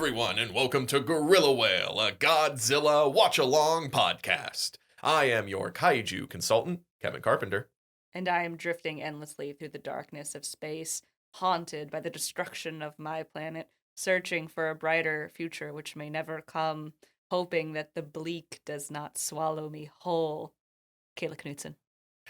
everyone, and welcome to Gorilla Whale, a Godzilla watch-along podcast. I am your kaiju consultant, Kevin Carpenter. And I am drifting endlessly through the darkness of space, haunted by the destruction of my planet, searching for a brighter future which may never come, hoping that the bleak does not swallow me whole. Kayla Knudsen.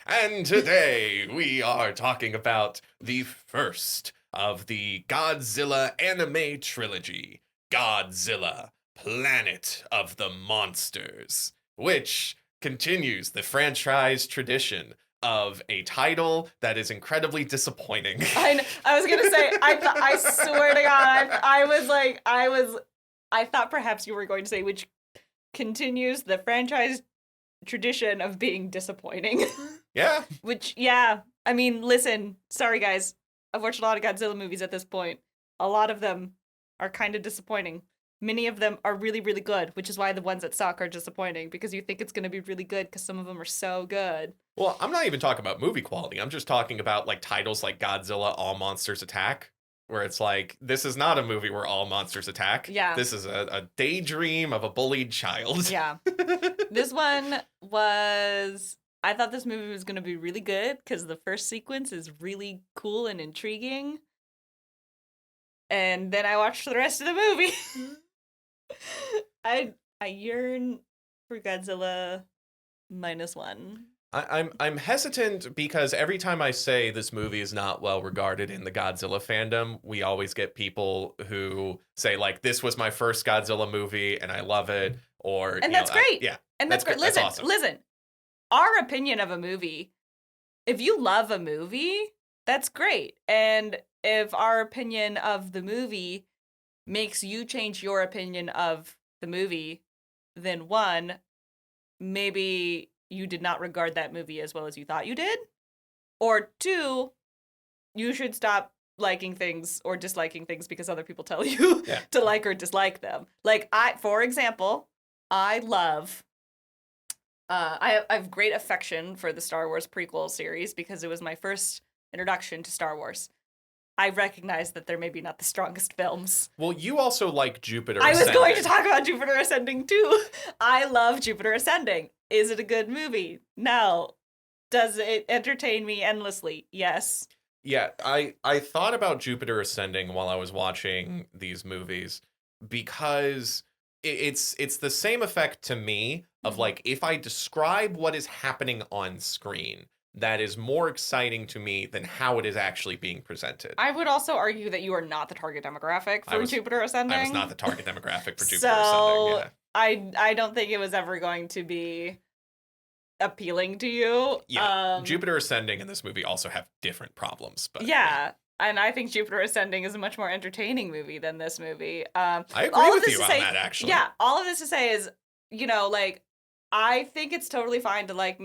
And today we are talking about the first of the Godzilla anime trilogy, Godzilla, Planet of the Monsters, which continues the franchise tradition of a title that is incredibly disappointing. I was gonna say, I swear to God, I thought perhaps you were going to say which continues the franchise tradition of being disappointing. Yeah. Which, yeah, I mean, listen, sorry guys, I've watched a lot of Godzilla movies at this point. A lot of them are kind of disappointing. Many of them are really, really good, which is why the ones that suck are disappointing, because you think it's going to be really good because some of them are so good. Well, I'm not even talking about movie quality. I'm just talking about like titles like Godzilla, All Monsters Attack, where it's like, this is not a movie where all monsters attack. Yeah. This is a daydream of a bullied child. Yeah. This one was... I thought this movie was going to be really good because the first sequence is really cool and intriguing. And then I watched the rest of the movie. I yearn for Godzilla -1. I'm hesitant because every time I say this movie is not well regarded in the Godzilla fandom, we always get people who say like, this was my first Godzilla movie and I love it. And that's great. Yeah. And that's great. Listen, awesome. Listen. Our opinion of a movie, if you love a movie, that's great. And if our opinion of the movie makes you change your opinion of the movie, then one, maybe you did not regard that movie as well as you thought you did. Or two, you should stop liking things or disliking things because other people tell you to like or dislike them. Like, for example, I love... I have great affection for the Star Wars prequel series because it was my first introduction to Star Wars. I recognize that they're maybe not the strongest films. Well, you also like Jupiter Ascending. Ascending. I was going to talk about Jupiter Ascending too. I love Jupiter Ascending. Is it a good movie? No. Does it entertain me endlessly? Yes. Yeah, I thought about Jupiter Ascending while I was watching these movies because it's the same effect to me of like, if I describe what is happening on screen, that is more exciting to me than how it is actually being presented. I would also argue that you are not the target demographic for Jupiter Ascending. I was not the target demographic for Jupiter Ascending. Yeah. I don't think it was ever going to be appealing to you. Yeah, Jupiter Ascending and this movie also have different problems. But yeah. And I think Jupiter Ascending is a much more entertaining movie than this movie. I agree with you on that, actually. Yeah, all of this to say is, you know, like, I think it's totally fine to like,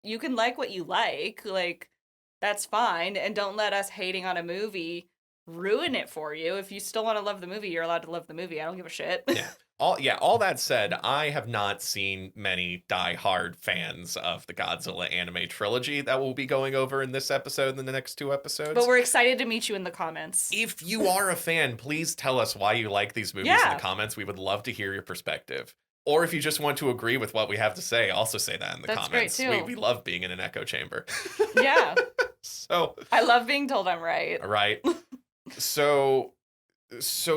you can like what you like, that's fine. And don't let us hating on a movie ruin it for you. If you still want to love the movie, you're allowed to love the movie. I don't give a shit. Yeah. All that said, I have not seen many die-hard fans of the Godzilla anime trilogy that we'll be going over in this episode and the next 2 episodes. But we're excited to meet you in the comments. If you are a fan, please tell us why you like these movies in the comments. We would love to hear your perspective. Or if you just want to agree with what we have to say, also say that in the comments. Great too. We love being in an echo chamber. Yeah. So I love being told I'm right. Right. So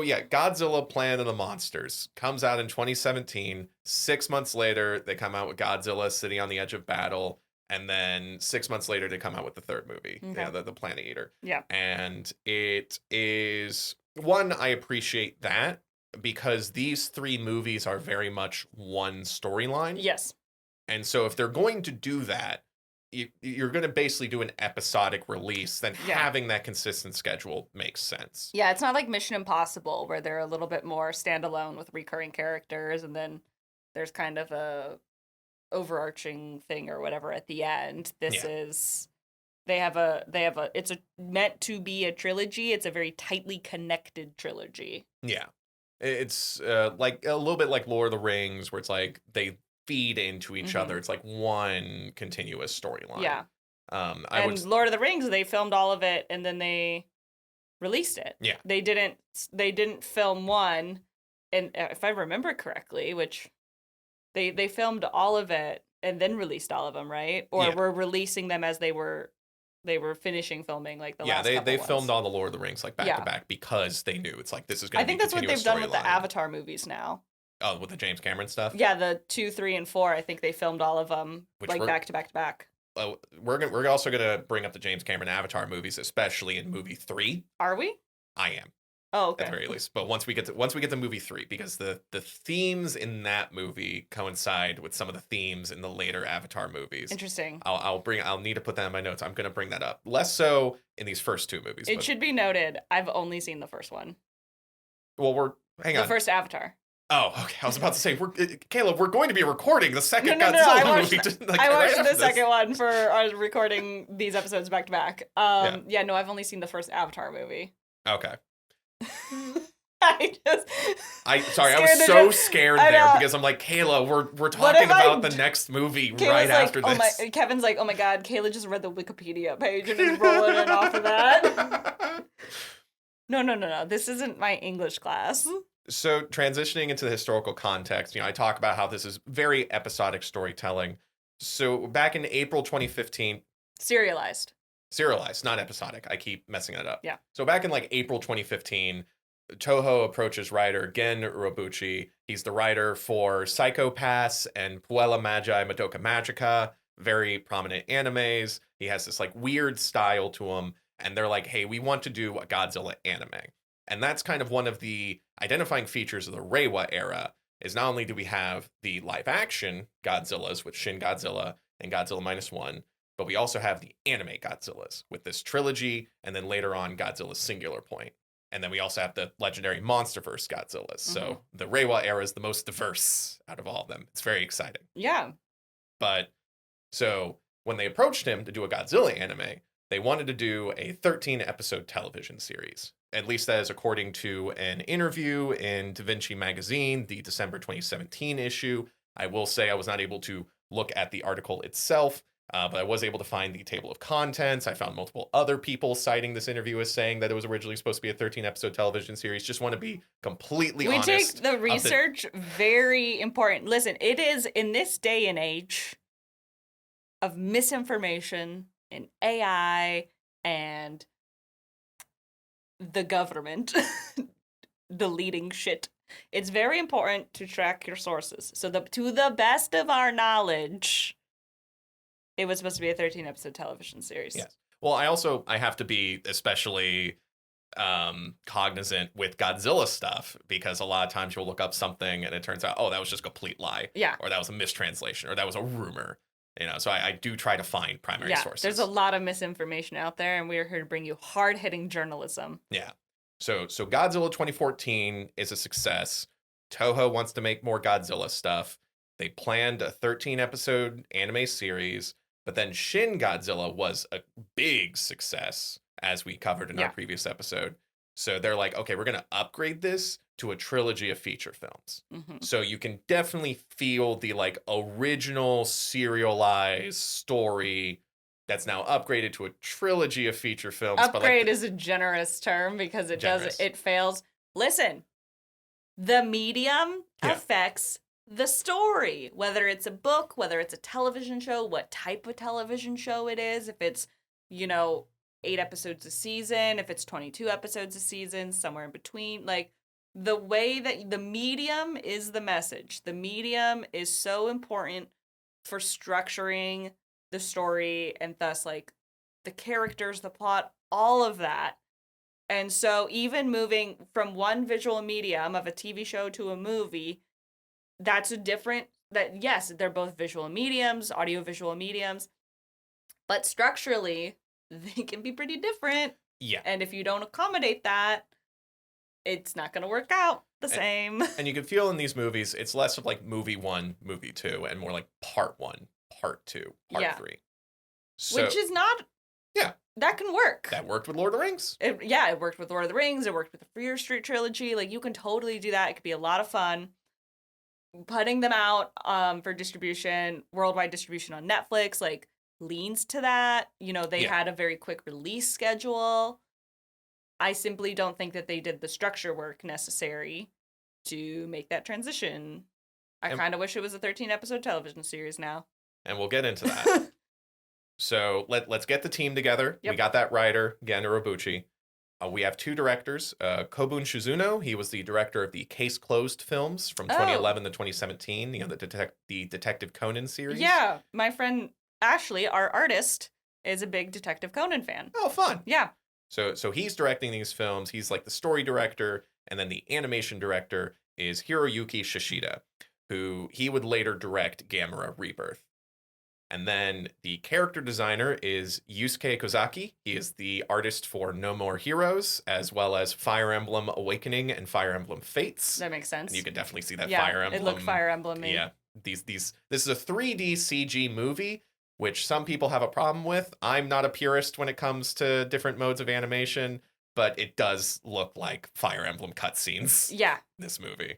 yeah, Godzilla Planet of the Monsters comes out in 2017. 6 months later, they come out with Godzilla City on the Edge of Battle. And then 6 months later, they come out with the third movie, the Planet Eater. Yeah. And it is, one, I appreciate that because these 3 movies are very much one storyline. Yes. And so if they're going to do that, you're going to basically do an episodic release, then having that consistent schedule makes sense. Yeah, it's not like Mission Impossible where they're a little bit more standalone with recurring characters and then there's kind of a overarching thing or whatever at the end. This is it's meant to be a trilogy. It's a very tightly connected trilogy. Yeah. It's like a little bit like Lord of the Rings where it's like they feed into each other. It's like one continuous storyline. Yeah. Lord of the Rings, they filmed all of it and then they released it. Yeah. They didn't film one, and if I remember correctly, which they filmed all of it and then released all of them, right? Or Yeah. were releasing them as they were finishing filming, like the last couple they ones. filmed all the Lord of the Rings like back to back because they knew it's like this is going to be a continuous storyline. I think that's what they've done with the Avatar movies now. Oh, with the James Cameron stuff? Yeah, the 2, 3, and 4. I think they filmed all of them back to back to back. We're also gonna bring up the James Cameron Avatar movies, especially in movie 3. Are we? I am. Oh, okay. At the very least. But once we get to movie 3, because the themes in that movie coincide with some of the themes in the later Avatar movies. Interesting. I'll need to put that in my notes. I'm gonna bring that up. Less so in these first 2 movies. It should be noted, I've only seen the first one. Well, hang on. The first Avatar. Oh, okay. I was about to say, Caleb, we're going to be recording the second Godzilla movie. I watched the second one for recording these episodes back to back. No, I've only seen the first Avatar movie. Okay. I was so scared there because I'm like, Kayla, we're talking about the next movie right after this. Kevin's like, oh my God, Kayla just read the Wikipedia page and is rolling it off of that. No. This isn't my English class. So transitioning into the historical context, I talk about how this is very episodic storytelling. So back in April 2015, serialized, not episodic. I keep messing that up. Yeah. So back in like April 2015, Toho approaches writer Gen Urobuchi. He's the writer for Psycho Pass and Puella Magi Madoka Magica, very prominent animes. He has this like weird style to him, and they're like, hey, we want to do a Godzilla anime. And that's kind of one of the identifying features of the Reiwa era, is not only do we have the live action Godzillas with Shin Godzilla and Godzilla -1, but we also have the anime Godzillas with this trilogy, and then later on Godzilla's Singular Point. And then we also have the legendary Monsterverse Godzillas. So the Reiwa era is the most diverse out of all of them. It's very exciting. Yeah. But so when they approached him to do a Godzilla anime, they wanted to do a 13-episode television series. At least that is according to an interview in Da Vinci Magazine, the December 2017 issue. I will say I was not able to look at the article itself, but I was able to find the table of contents. I found multiple other people citing this interview as saying that it was originally supposed to be a 13-episode television series. Just want to be completely honest. We take the research very important. Listen, it is in this day and age of misinformation and AI and the government deleting shit. It's very important to track your sources. So to the best of our knowledge, it was supposed to be a 13-episode television series. Yes. Well, I have to be especially cognizant with Godzilla stuff, because a lot of times you'll look up something and it turns out, oh, that was just a complete lie. Yeah. Or that was a mistranslation, or that was a rumor. So I do try to find primary sources. There's a lot of misinformation out there, and we're here to bring you hard-hitting journalism. Yeah. So Godzilla 2014 is a success. Toho wants to make more Godzilla stuff. They planned a 13-episode anime series, but then Shin Godzilla was a big success, as we covered in our previous episode. So they're like, okay, we're going to upgrade this to a trilogy of feature films. So you can definitely feel the like original serialized story that's now upgraded to a trilogy of feature films. Upgrade is a generous term because it fails. Listen, the medium affects the story, whether it's a book, whether it's a television show, what type of television show it is, if it's, 8 episodes a season, if it's 22 episodes a season, somewhere in between. Like, the way that the medium is the message. The medium is so important for structuring the story and thus, like, the characters, the plot, all of that. And so even moving from one visual medium of a TV show to a movie, yes, they're both visual mediums, audiovisual mediums, but structurally, they can be pretty different. Yeah. And if you don't accommodate that, it's not going to work out the same. And you can feel in these movies, it's less of like movie 1, movie 2, and more like part 1, part 2, part 3. So, which is not... Yeah. That can work. That worked with Lord of the Rings. It worked with Lord of the Rings. It worked with the Fear Street trilogy. Like, you can totally do that. It could be a lot of fun. Putting them out for distribution, worldwide distribution on Netflix, like, leans to that. They had a very quick release schedule. I simply don't think that they did the structure work necessary to make that transition. I kind of wish it was a 13-episode television series now. And we'll get into that. So let's get the team together. Yep. We got that writer, Gen Urobuchi. We have 2 directors. Kobun Shizuno, he was the director of the Case Closed films from 2011 to 2017, the Detective Conan series. Yeah, my friend Ashlee, our artist, is a big Detective Conan fan. Oh, fun. Yeah. So he's directing these films. He's like the story director, and then the animation director is Hiroyuki Shishida, who he would later direct Gamera Rebirth. And then the character designer is Yusuke Kozaki. He is the artist for No More Heroes, as well as Fire Emblem Awakening and Fire Emblem Fates. That makes sense. And you can definitely see that yeah, Fire Emblem. It looked Fire Emblem-y. Yeah. This is a 3D CG movie, which some people have a problem with. I'm not a purist when it comes to different modes of animation, but it does look like Fire Emblem cutscenes. Yeah. This movie.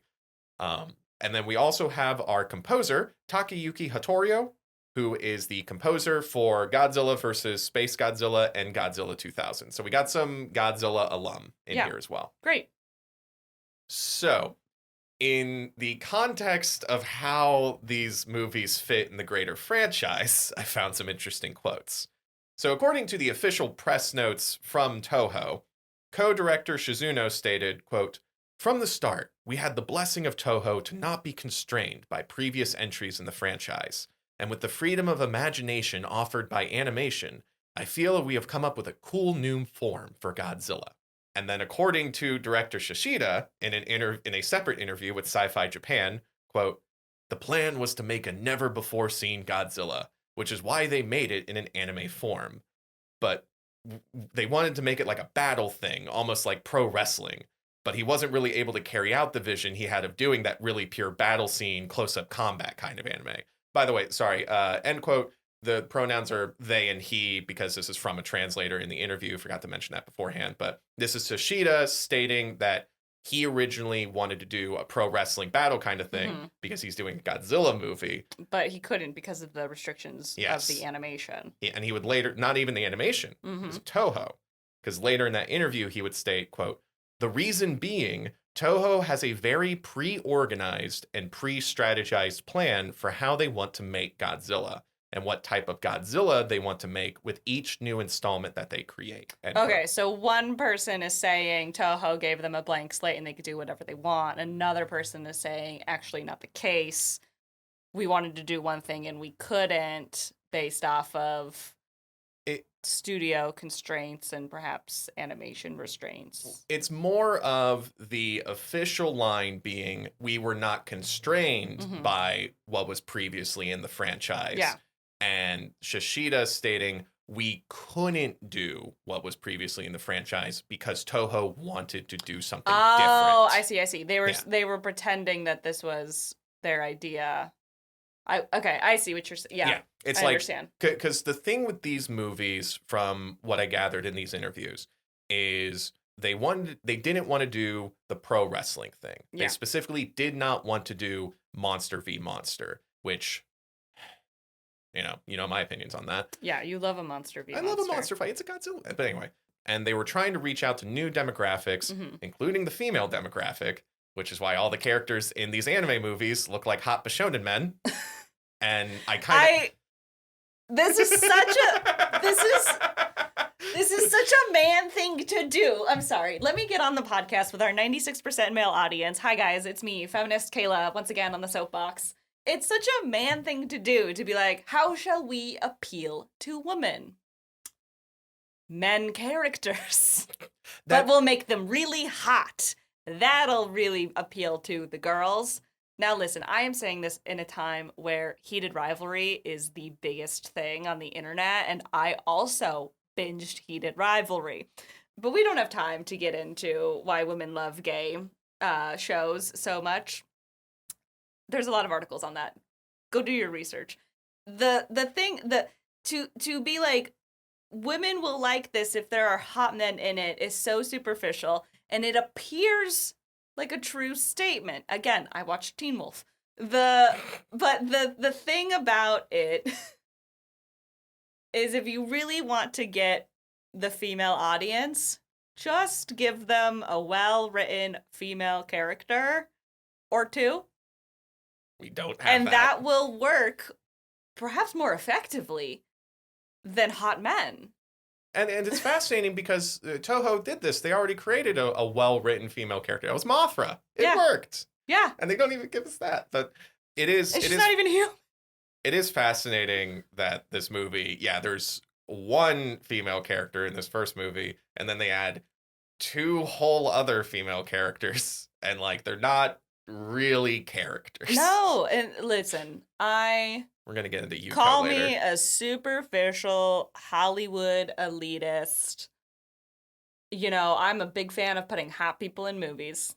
And then we also have our composer, Takayuki Hattorio, who is the composer for Godzilla vs. Space Godzilla and Godzilla 2000. So we got some Godzilla alum in here as well. Great. So, in the context of how these movies fit in the greater franchise, I found some interesting quotes. So, according to the official press notes from Toho, co-director Shizuno stated, quote, "From the start, we had the blessing of Toho to not be constrained by previous entries in the franchise. And with the freedom of imagination offered by animation, I feel we have come up with a cool new form for Godzilla." And then according to director Shishida, in a separate interview with Sci-Fi Japan, quote, "The plan was to make a never-before-seen Godzilla, which is why they made it in an anime form. But they wanted to make it like a battle thing, almost like pro wrestling. But he wasn't really able to carry out the vision he had of doing that really pure battle scene, close-up combat kind of anime." By the way, sorry, end quote. The pronouns are they and he because this is from a translator in the interview. Forgot to mention that beforehand. But this is Shishida stating that he originally wanted to do a pro wrestling battle kind of thing because he's doing a Godzilla movie. But he couldn't because of the restrictions of the animation. And he would later, not even the animation, it was Toho. Because later in that interview, he would state, quote, "The reason being, Toho has a very pre-organized and pre-strategized plan for how they want to make Godzilla and what type of Godzilla they want to make with each new installment that they create." Okay, so one person is saying Toho gave them a blank slate and they could do whatever they want. Another person is saying, actually not the case. We wanted to do one thing and we couldn't based off of studio constraints and perhaps animation restraints. It's more of the official line being, we were not constrained by what was previously in the franchise. Yeah. And Shishida stating, we couldn't do what was previously in the franchise because Toho wanted to do something different. Oh, I see. They were pretending that this was their idea. I see what you're saying. Yeah, it's I understand. Because the thing with these movies, from what I gathered in these interviews, is they didn't want to do the pro wrestling thing. Yeah. They specifically did not want to do Monster v Monster, which, you know my opinions on that. Yeah, you love a Monster v Monster. I love a monster fight. It's a Godzilla. But anyway, and they were trying to reach out to new demographics, including the female demographic, which is why all the characters in these anime movies look like hot Bishonen men. And this is such a man thing to do. I'm sorry. Let me get on the podcast with our 96% male audience. Hi guys, it's me, feminist Kayla, once again on the soapbox. It's such a man thing to do, to be like, how shall we appeal to women? Men characters. But we'll make them really hot. That'll really appeal to the girls. Now listen, I am saying this in a time where heated rivalry is the biggest thing on the internet, and I also binged heated rivalry. But we don't have time to get into why women love gay shows so much. There's a lot of articles on that. Go do your research. To be like, women will like this if there are hot men in it is so superficial, and it appears like a true statement. Again, I watched Teen Wolf. But the thing about it is, if you really want to get the female audience, Just give them a well-written female character or two. We don't have and that will work perhaps more effectively than hot men. And it's fascinating because Toho did this. They already created a well-written female character. It was Mothra. It worked. Yeah. And they don't even give us that. But it is... And she's not even human. It is fascinating that this movie, there's one female character in this first movie, and then they add 2 whole other female characters. And, like, they're not really characters. No, and listen, We're going to get into you call later. me a superficial Hollywood elitist. You know, I'm a big fan of putting hot people in movies.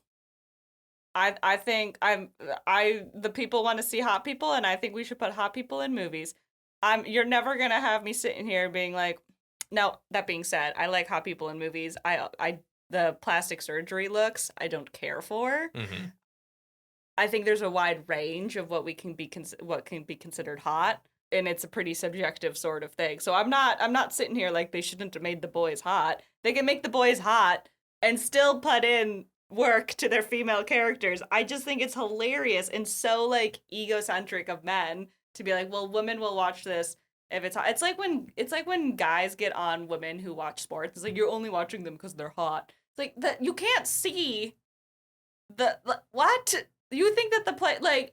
I think the people want to see hot people, and I think we should put hot people in movies. You're never going to have me sitting here being like, now, that being said, I like hot people in movies. The plastic surgery looks, I don't care for. Mm-hmm. I think there's a wide range of what can be considered hot, and it's a pretty subjective sort of thing. So I'm not sitting here like they shouldn't have made the boys hot. They can make the boys hot and still put in work to their female characters. I just think it's hilarious and so like egocentric of men to be like, well, women will watch this if it's hot. It's like when guys get on women who watch sports. It's like you're only watching them because they're hot. It's like that you can't see the what. You think that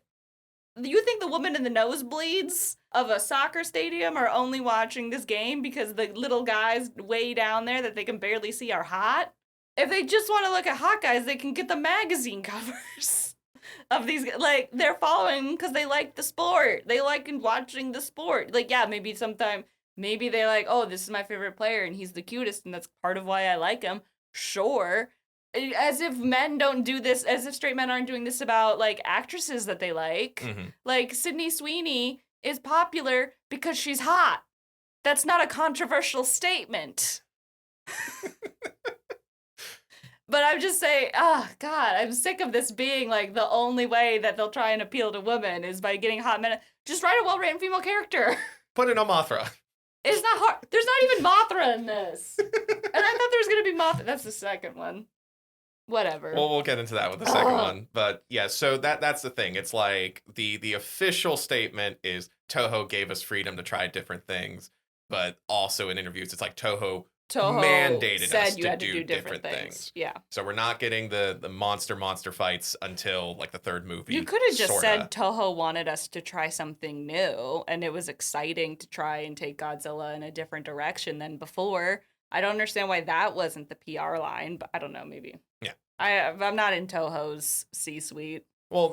you think the woman in the nosebleeds of a soccer stadium are only watching this game because the little guys way down there that they can barely see are hot? If they just want to look at hot guys, they can get the magazine covers of these. Like, they're following because they like the sport. They like watching the sport. Like, yeah, maybe they're like, oh, this is my favorite player and he's the cutest and that's part of why I like him. Sure. As if men don't do this, as if straight men aren't doing this about, like, actresses that they like. Mm-hmm. Like, Sydney Sweeney is popular because she's hot. That's not a controversial statement. But I'm just saying, oh, God, I'm sick of this being, like, the only way that they'll try and appeal to women is by getting hot men. Just write a well-written female character. Put it on Mothra. It's not hard. There's not even Mothra in this. And I thought there was going to be Mothra. That's the second one. Whatever. Well, we'll get into that with the second one. But yeah, so that's the thing. It's like the official statement is Toho gave us freedom to try different things. But also in interviews, it's like Toho mandated said us you to had do different things. Yeah. So we're not getting the monster fights until like the third movie. You could have just said Toho wanted us to try something new. And it was exciting to try and take Godzilla in a different direction than before. I don't understand why that wasn't the PR line, but I don't know, maybe. Yeah. I'm not in Toho's C-suite. Well,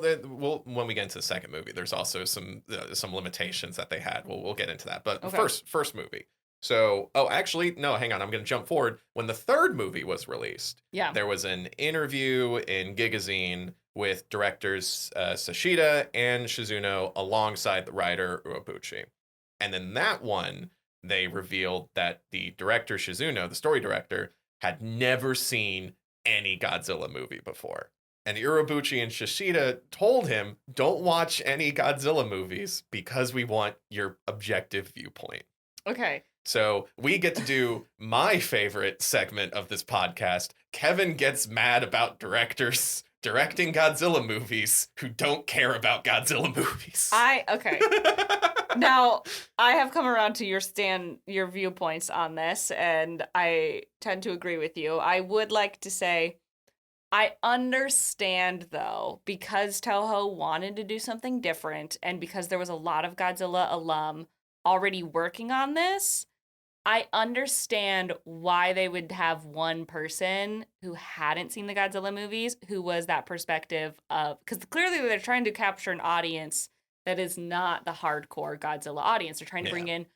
when we get into the second movie, there's also some limitations that they had. We'll get into that. But Okay. first movie. So, actually, no, hang on. I'm going to jump forward. When the third movie was released, there was an interview in Gigazine with directors Sashida and Shizuno alongside the writer Uebuchi. And in that one, they revealed that the director Shizuno, the story director, had never seen any Godzilla movie before. And Uebuchi and Shishida told him, don't watch any Godzilla movies because we want your objective viewpoint. Okay. So we get to do my favorite segment of this podcast. Kevin gets mad about directors directing Godzilla movies who don't care about Godzilla movies. Okay. Now, I have come around to your viewpoints on this, and I tend to agree with you. I would like to say, I understand, though, because Toho wanted to do something different, and because there was a lot of Godzilla alum already working on this, I understand why they would have one person who hadn't seen the Godzilla movies who was that perspective of, because clearly they're trying to capture an audience that is not the hardcore Godzilla audience. They're trying to bring in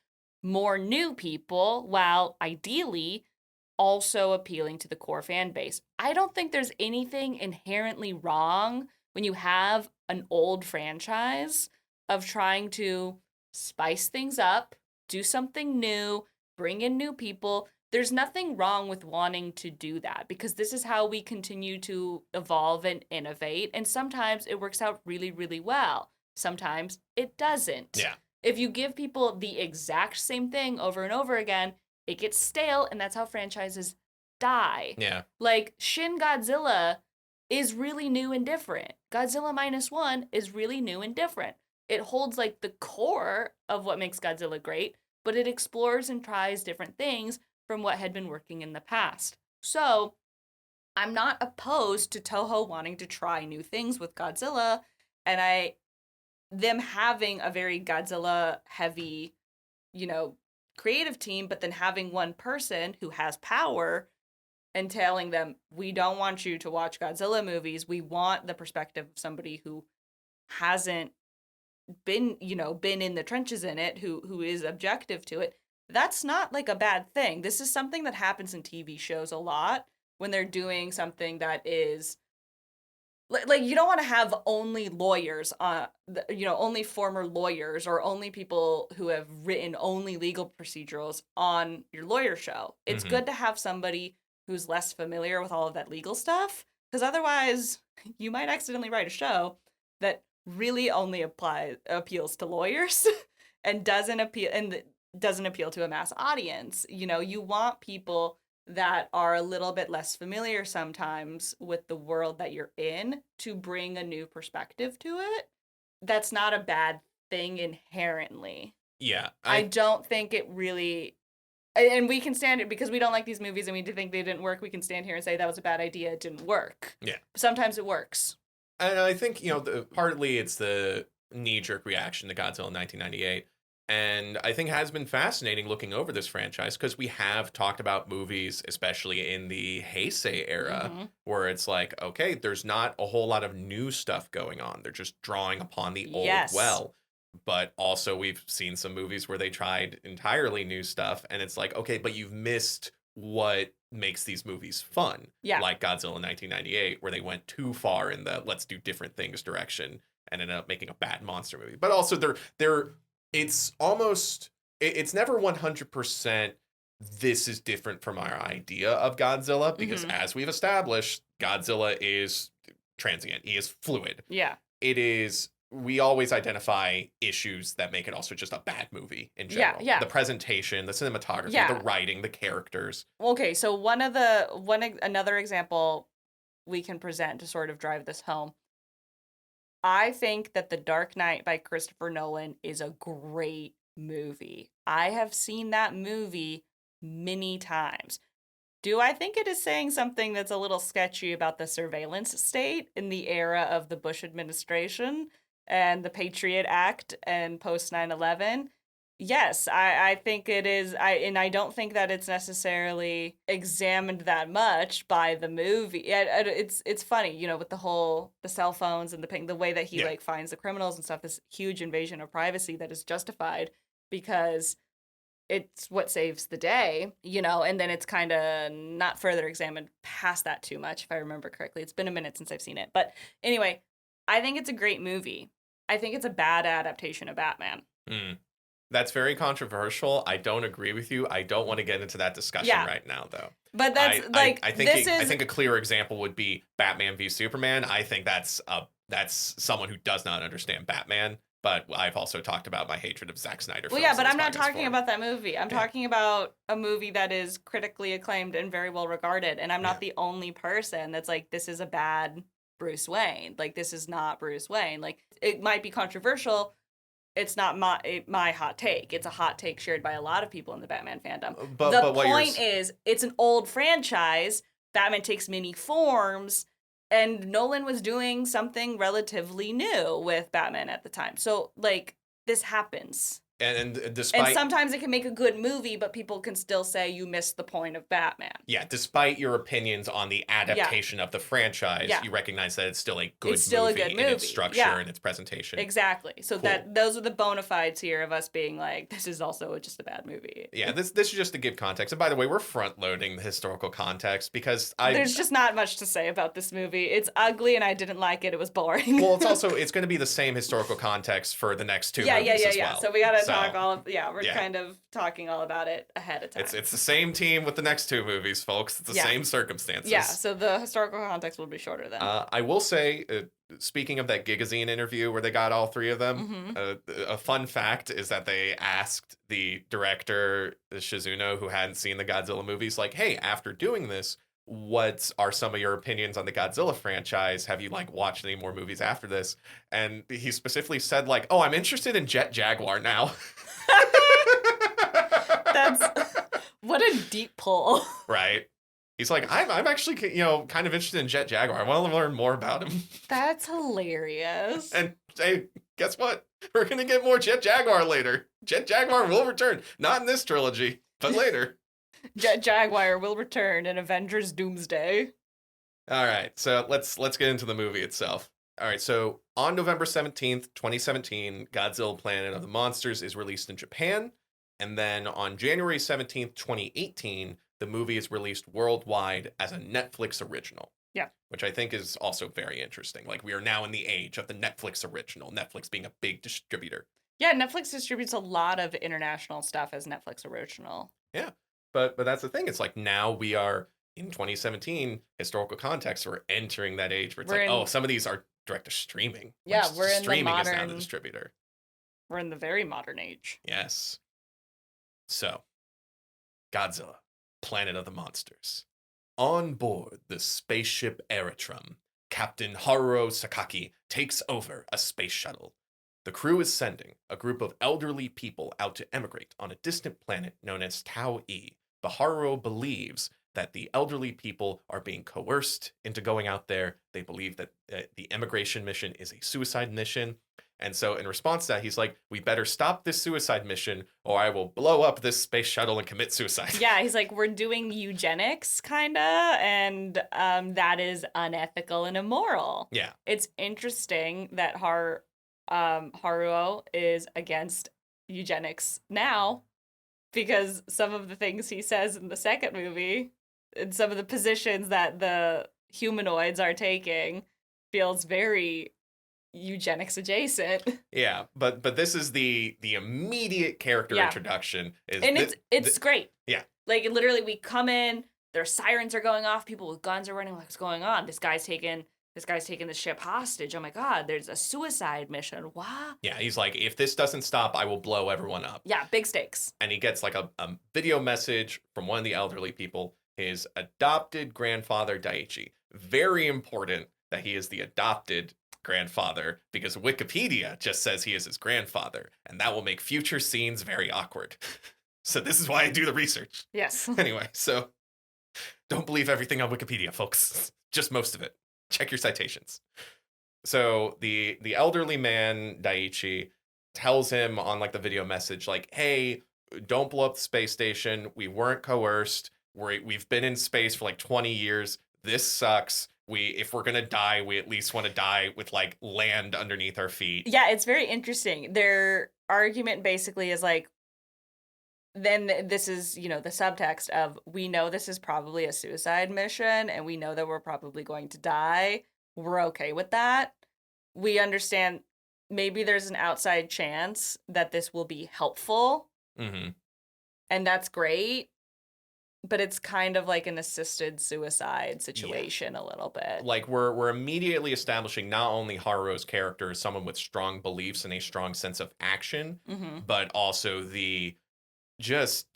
more new people while ideally also appealing to the core fan base. I don't think there's anything inherently wrong when you have an old franchise of trying to spice things up, do something new, bring in new people. There's nothing wrong with wanting to do that because this is how we continue to evolve and innovate. And sometimes it works out really, really well. Sometimes it doesn't. Yeah. If you give people the exact same thing over and over again, it gets stale, and that's how franchises die. Yeah. Like, Shin Godzilla is really new and different. Godzilla -1 is really new and different. It holds, like, the core of what makes Godzilla great, but it explores and tries different things from what had been working in the past. So, I'm not opposed to Toho wanting to try new things with Godzilla, and them having a very Godzilla heavy, you know, creative team, but then having one person who has power and telling them, we don't want you to watch Godzilla movies. We want the perspective of somebody who hasn't been in the trenches in it, who is objective to it. That's not like a bad thing. This is something that happens in TV shows a lot when they're doing something that is like, you don't want to have only lawyers only former lawyers or only people who have written only legal procedurals on your lawyer show. It's Mhm. good to have somebody who's less familiar with all of that legal stuff, because otherwise you might accidentally write a show that really only appeals to lawyers and doesn't appeal to a mass audience. You want people that are a little bit less familiar sometimes with the world that you're in to bring a new perspective to it. That's not a bad thing inherently. Yeah. I don't think it really, and we can stand it because we don't like these movies and we think they didn't work. We can stand here and say that was a bad idea. It didn't work. Yeah. Sometimes it works. And I think, partly it's the knee-jerk reaction to Godzilla in 1998. And I think it has been fascinating looking over this franchise because we have talked about movies, especially in the Heisei era, where it's like, okay, there's not a whole lot of new stuff going on. They're just drawing upon the old well. But also we've seen some movies where they tried entirely new stuff. And it's like, okay, but you've missed what makes these movies fun. Yeah. Like Godzilla in 1998, where they went too far in the let's do different things direction and ended up making a bad monster movie. But also it's never 100% this is different from our idea of Godzilla, because as we've established, Godzilla is transient. He is fluid. Yeah. We always identify issues that make it also just a bad movie in general. Yeah. The presentation, the cinematography, the writing, the characters. Okay, so another example we can present to sort of drive this home. I think that The Dark Knight by Christopher Nolan is a great movie. I have seen that movie many times. Do I think it is saying something that's a little sketchy about the surveillance state in the era of the Bush administration and the Patriot Act and post 9/11? Yes, I think it is. I don't think that it's necessarily examined that much by the movie. It's funny, with the cell phones and the way that he like finds the criminals and stuff. This huge invasion of privacy that is justified because it's what saves the day, and then it's kind of not further examined past that too much, if I remember correctly. It's been a minute since I've seen it, but anyway, I think it's a great movie. I think it's a bad adaptation of Batman. That's very controversial. I don't agree with you. I don't want to get into that discussion right now, though. But that's I think a clear example would be Batman v Superman. I think that's someone who does not understand Batman. But I've also talked about my hatred of Zack Snyder. Well, yeah, but I'm not talking about that movie. I'm talking about a movie that is critically acclaimed and very well regarded. And I'm not the only person that's like, this is a bad Bruce Wayne. Like, this is not Bruce Wayne. Like, it might be controversial. It's not my hot take. It's a hot take shared by a lot of people in the Batman fandom. But the point is, it's an old franchise. Batman takes many forms, and Nolan was doing something relatively new with Batman at the time. So, like, this happens. And despite... And sometimes it can make a good movie, but people can still say you missed the point of Batman. Yeah, despite your opinions on the adaptation of the franchise, you recognize that it's still a good movie in its structure and its presentation. Exactly. So those are the bona fides here of us being like, this is also just a bad movie. Yeah, this is just to give context. And by the way, we're front-loading the historical context because there's just not much to say about this movie. It's ugly and I didn't like it. It was boring. Well, it's going to be the same historical context for the next two movies as well. So we got to talk we're kind of talking all about it ahead of time. It's the same team with the next two movies, folks. It's the same circumstances. Yeah, so the historical context will be shorter then. I will say, speaking of that Gigazine interview where they got all three of them, Mm-hmm. a fun fact is that they asked the director, Shizuno, who hadn't seen the Godzilla movies, like, hey, after doing this, what are some of your opinions on the Godzilla franchise? Have you like watched any more movies after this? And he specifically said like, oh, I'm interested in Jet Jaguar now. That's what a deep pull. Right. He's like, I'm actually, kind of interested in Jet Jaguar. I want to learn more about him. That's hilarious. And hey, guess what? We're going to get more Jet Jaguar later. Jet Jaguar will return. Not in this trilogy, but later. Jet Jaguar will return in Avengers Doomsday. All right, so let's get into the movie itself. All right, so on November 17th, 2017, Godzilla Planet of the Monsters is released in Japan. And then on January 17th, 2018, the movie is released worldwide as a Netflix original. Yeah. Which I think is also very interesting. Like, we are now in the age of the Netflix original, Netflix being a big distributor. Yeah, Netflix distributes a lot of international stuff as Netflix original. Yeah, but that's the thing. It's like now we are in 2017, historical context, we're entering that age where it's some of these are direct to streaming. Yeah, Like, we're in the streaming is now modern- the distributor. We're in the very modern age. Yes. So, Godzilla, Planet of the Monsters. On board the spaceship Eritrum, Captain Haruo Sakaki takes over a space shuttle. The crew is sending a group of elderly people out to emigrate on a distant planet known as Tau-E. But Haruo believes that the elderly people are being coerced into going out there. They believe that the emigration mission is a suicide mission. And so in response to that, he's like, we better stop this suicide mission or I will blow up this space shuttle and commit suicide. Yeah, he's like, we're doing eugenics, kind of, and that is unethical and immoral. Yeah. It's interesting that Haruo is against eugenics now because some of the things he says in the second movie and some of the positions that the humanoids are taking feels very eugenics adjacent. Yeah, but this is the immediate character introduction. It's great. Yeah. Like, literally, we come in, their sirens are going off, people with guns are running, like, what's going on? This guy's taking the ship hostage. Oh my god, there's a suicide mission. What? Yeah, he's like, if this doesn't stop, I will blow everyone up. Yeah, big stakes. And he gets like a video message from one of the elderly people, his adopted grandfather, Daiichi. Very important that he is the adopted grandfather because Wikipedia just says he is his grandfather, and that will make future scenes very awkward. So this is why I do the research. Yes. Anyway, so don't believe everything on Wikipedia, folks. Just most of it. Check your citations. So the elderly man, Daiichi, tells him on like the video message, like, hey, don't blow up the space station. We weren't coerced. We've been in space for like 20 years. This sucks. If we're gonna die, we at least want to die with like land underneath our feet. Yeah, it's very interesting. Their argument basically is like, then this is, the subtext of, we know this is probably a suicide mission and we know that we're probably going to die. We're okay with that. We understand maybe there's an outside chance that this will be helpful. Mm-hmm. And that's great. But it's kind of like an assisted suicide situation a little bit. Like we're immediately establishing not only Haruo's character as someone with strong beliefs and a strong sense of action, but also the just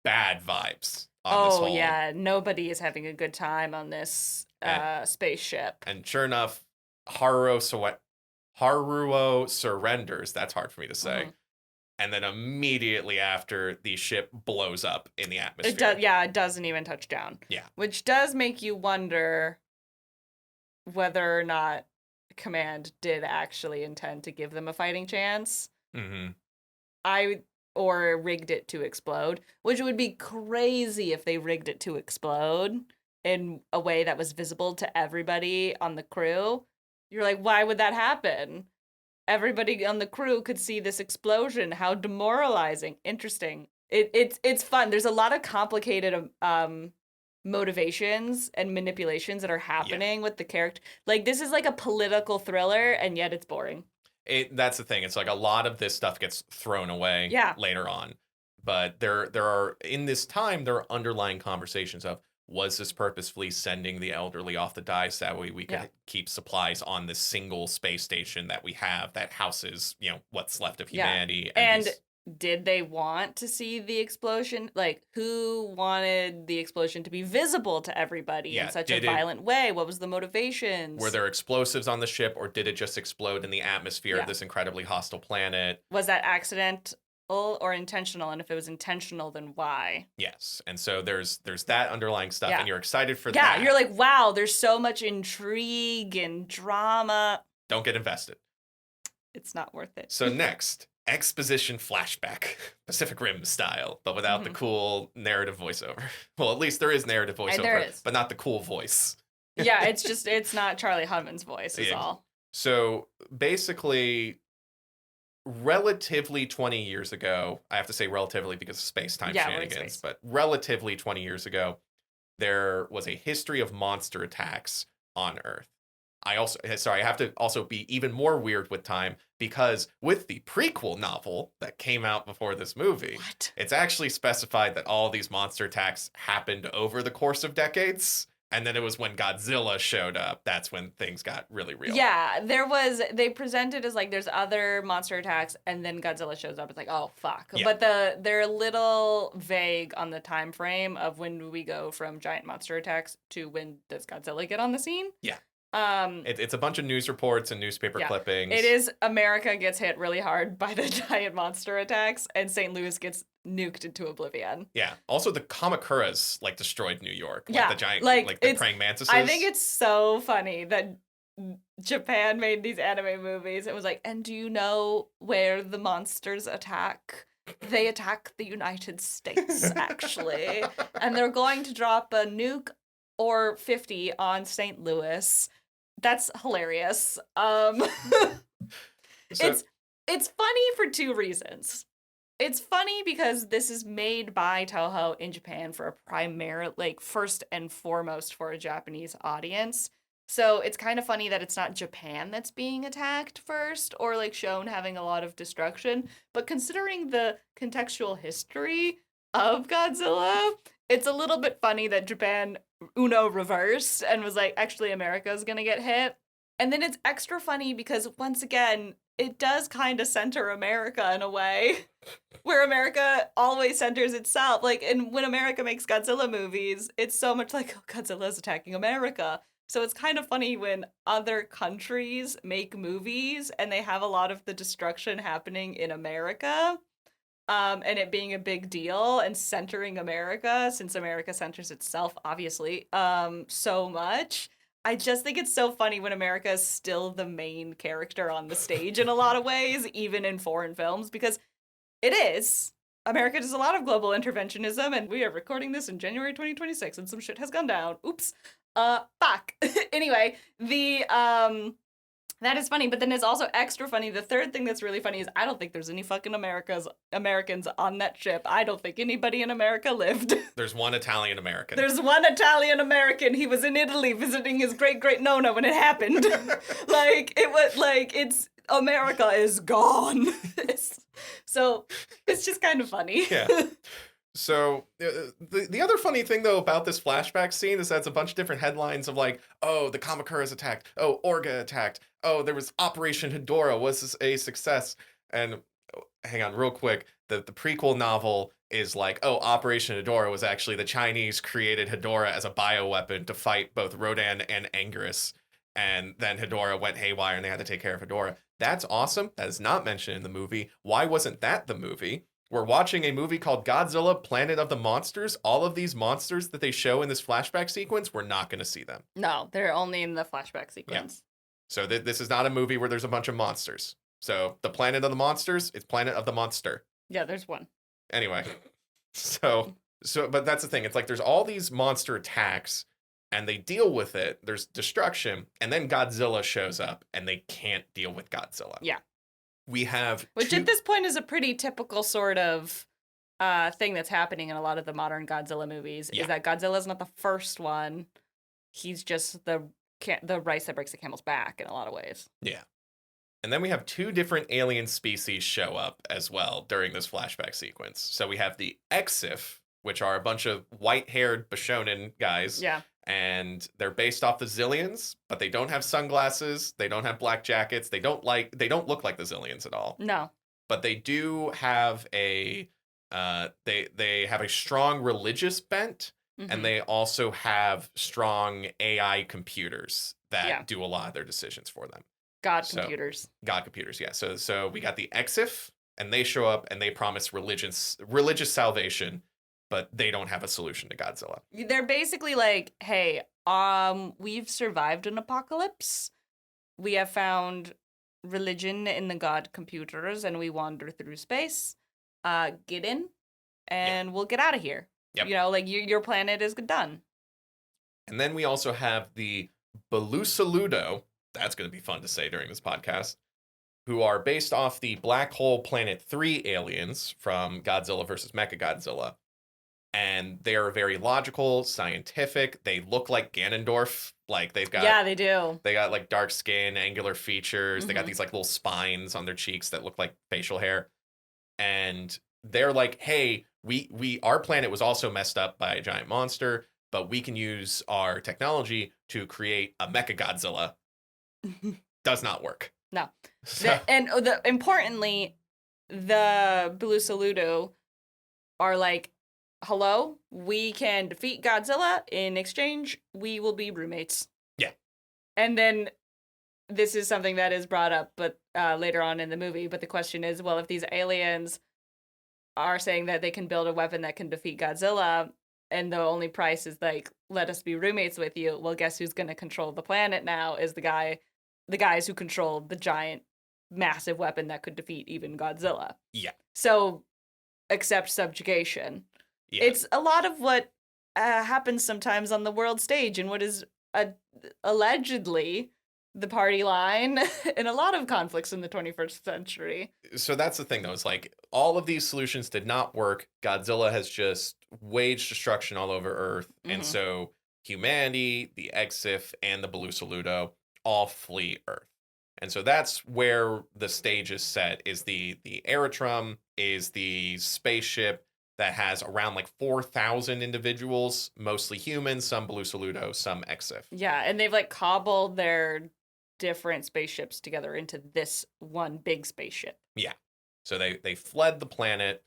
bad vibes on this whole. Oh, yeah. Nobody is having a good time on this spaceship. And sure enough, Haruo surrenders. That's hard for me to say. And then immediately after, the ship blows up in the atmosphere. It doesn't even touch down. Yeah. Which does make you wonder whether or not Command did actually intend to give them a fighting chance. Or rigged it to explode, which would be crazy if they rigged it to explode in a way that was visible to everybody on the crew. You're like, why would that happen? Everybody on the crew could see this explosion. How demoralizing. Interesting. It's fun. There's a lot of complicated motivations and manipulations that are happening with the character. Like, this is like a political thriller, and yet it's boring. That's the thing. It's like a lot of this stuff gets thrown away later on. But there are, in this time, there are underlying conversations of, was this purposefully sending the elderly off to die so that way we could Yeah. keep supplies on this single space station that we have that houses, what's left of Yeah. humanity. And these- did they want to see the explosion? Like, who wanted the explosion to be visible to everybody Yeah, in such a did it- violent way? What was the motivations? were there explosives on the ship, or did it just explode in the atmosphere Yeah. of this incredibly hostile planet? Was that accidental or intentional? And if it was intentional, then why? Yes. And so there's that underlying stuff, Yeah. and you're excited for Yeah, that. you're like, wow, there's so much intrigue and drama. Don't get invested. It's not worth it. So next, exposition flashback, Pacific Rim style, but without the cool narrative voiceover. Well, at least there is narrative voiceover, there is. but not the cool voice. Yeah, it's not Charlie Hunnam's voice is Yeah. all. So basically, relatively 20 years ago, I have to say relatively because of space-time Yeah, we're in shenanigans, space. but relatively 20 years ago, there was a history of monster attacks on Earth. I have to also be even more weird with time because with the prequel novel that came out before this movie, What? it's actually specified that all these monster attacks happened over the course of decades. And then it was when Godzilla showed up, that's when things got really real. Yeah, they presented as like there's other monster attacks and then Godzilla shows up. It's like, oh fuck. Yeah. But they're a little vague on the time frame of when we go from giant monster attacks to when does Godzilla get on the scene. Yeah. Um It's a bunch of news reports and newspaper Yeah. clippings. It is America gets hit really hard by the giant monster attacks and St. Louis gets nuked into oblivion. Yeah. Also, the Kamakuras destroyed New York. Yeah, The giant, like, the it's- praying mantises. I think it's so funny that Japan made these anime movies. It was like, and do you know where the monsters attack? They attack the United States, actually. And they're going to drop a nuke or 50 on St. Louis. That's hilarious. So- It's funny for two reasons. It's funny because this is made by Toho in Japan for a first and foremost for a Japanese audience. So it's kind of funny that it's not Japan that's being attacked first or like shown having a lot of destruction. But considering the contextual history of Godzilla, it's a little bit funny that Japan reversed and was like, actually, America's gonna get hit. And then it's extra funny because once again, it does kind of center America in a way where America always centers itself. Like, and when America makes Godzilla movies, it's so much like, oh, Godzilla's attacking America. So it's kind of funny when other countries make movies and they have a lot of the destruction happening in America, and it being a big deal and centering America, since America centers itself, obviously, so much. I just think it's so funny when America is still the main character on the stage in a lot of ways, even in foreign films, because it is. America does a lot of global interventionism, and we are recording this in January 2026, and some shit has gone down. Oops. Fuck. Anyway, that is funny, but then it's also extra funny. The third thing that's really funny is I don't think there's any fucking Americans on that ship. I don't think anybody in America lived. There's one Italian American. There's one Italian American. He was in Italy visiting his great Nona when it happened. It's America is gone. So it's just kind of funny. Yeah. So the other funny thing though about this flashback scene is that it's a bunch of different headlines of like, oh, the Kamakuras attacked, oh, Orga attacked, oh, there was Operation Hedorah, was this a success? And hang on real quick, the prequel novel is like, oh, Operation Hedorah was actually the Chinese created Hedorah as a bioweapon to fight both Rodan and Anguirus. And then Hedorah went haywire and they had to take care of Hedorah. That's awesome. That is not mentioned in the movie. Why wasn't that the movie? We're watching a movie called Godzilla, Planet of the Monsters. All of these monsters that they show in this flashback sequence, we're not going to see them. No, they're only in the flashback sequence. So this is not a movie where there's a bunch of monsters. So the Planet of the Monsters, it's Planet of the Monster. Yeah, there's one. Anyway, but that's the thing. It's like there's all these monster attacks and they deal with it. There's destruction. And then Godzilla shows up and they can't deal with Godzilla. Yeah. We have Which at this point is a pretty typical sort of thing that's happening in a lot of the modern Godzilla movies. Yeah. Is that Godzilla's not the first one. He's just the rice that breaks the camel's back in a lot of ways. Yeah. And then we have two different alien species show up as well during this flashback sequence. So we have the Exif, which are a bunch of white-haired Bishonen guys. Yeah. And they're based off the Zillions, but they don't have sunglasses. They don't have black jackets. They don't look like the Zillions at all. No. But they do have a they have a strong religious bent, and they also have strong AI computers that do a lot of their decisions for them. God computers, yeah. So we got the Exif, and they show up and they promise religious salvation, but they don't have a solution to Godzilla. They're basically like, hey, we've survived an apocalypse. We have found religion in the god computers, and we wander through space. Get in, and we'll get out of here. Yep. You know, like your planet is done. And then we also have the Belusaludo. That's going to be fun to say during this podcast. Who are based off the Black Hole Planet 3 aliens from Godzilla vs. Mechagodzilla. And they are very logical, scientific. They look like Ganondorf. Like they've got... Yeah, they do. They got like dark skin, angular features. They got these like little spines on their cheeks that look like facial hair. And they're like, hey, our planet was also messed up by a giant monster, but we can use our technology to create a Mechagodzilla. Does not work. No. So, Importantly, the Belusaludo are like, hello, we can defeat Godzilla. In exchange, we will be roommates. Yeah. And then this is something that is brought up but later on in the movie. But the question is, well, if these aliens are saying that they can build a weapon that can defeat Godzilla, and the only price is like, let us be roommates with you, well, guess who's going to control the planet now is the guys who control the giant, massive weapon that could defeat even Godzilla. Yeah. So, accept subjugation. Yeah. It's a lot of what happens sometimes on the world stage and what is allegedly the party line in a lot of conflicts in the 21st century. So that's the thing, though. It's like all of these solutions did not work. Godzilla has just waged destruction all over Earth. And so humanity, the Exif, and the Belusaludo all flee Earth. And so that's where the stage is set, is the Aerodrome, is the spaceship that has around like 4,000 individuals, mostly humans, some Belusaludo, some Exif. Yeah, and they've like cobbled their different spaceships together into this one big spaceship. Yeah. So they fled the planet,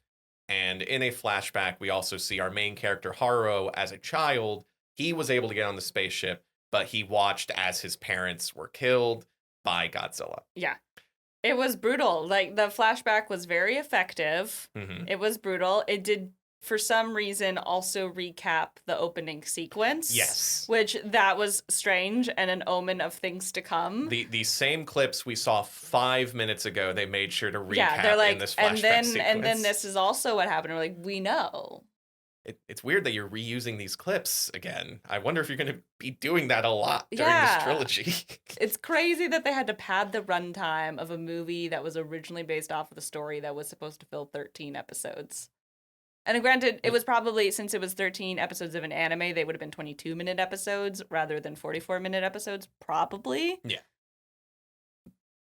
and in a flashback, we also see our main character, Haruo, as a child. He was able to get on the spaceship, but he watched as his parents were killed by Godzilla. Yeah. It was brutal. Like, the flashback was very effective. It was brutal. It did, for some reason, also recap the opening sequence. Yes. Which, that was strange and an omen of things to come. The same clips we saw 5 minutes ago, they made sure to recap they're like, in this flashback sequence. And then this is also what happened. We're like, we know. It's weird that you're reusing these clips again. I wonder if you're going to be doing that a lot during this trilogy. It's crazy that they had to pad the runtime of a movie that was originally based off of the story that was supposed to fill 13 episodes. And granted, it was probably, since it was 13 episodes of an anime, they would have been 22-minute episodes rather than 44-minute episodes, probably. Yeah.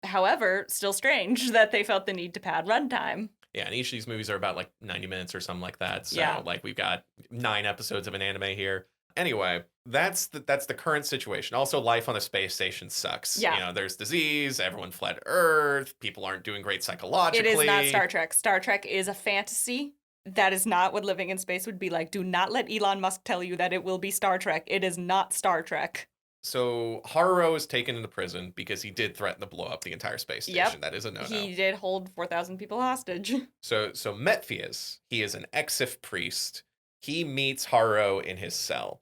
However, still strange that they felt the need to pad runtime. Yeah, and each of these movies are about like 90 minutes or something like that. So like we've got 9 episodes of an anime here. Anyway, that's the current situation. Also, life on the space station sucks. Yeah. You know, there's disease, everyone fled Earth, people aren't doing great psychologically. It is not Star Trek. Star Trek is a fantasy. That is not what living in space would be like. Do not let Elon Musk tell you that it will be Star Trek. It is not Star Trek. So Haruo is taken into prison because he did threaten to blow up the entire space station. Yep. That is a no-no. He did hold 4,000 people hostage. So Metphias, he is an Exif priest. He meets Haruo in his cell,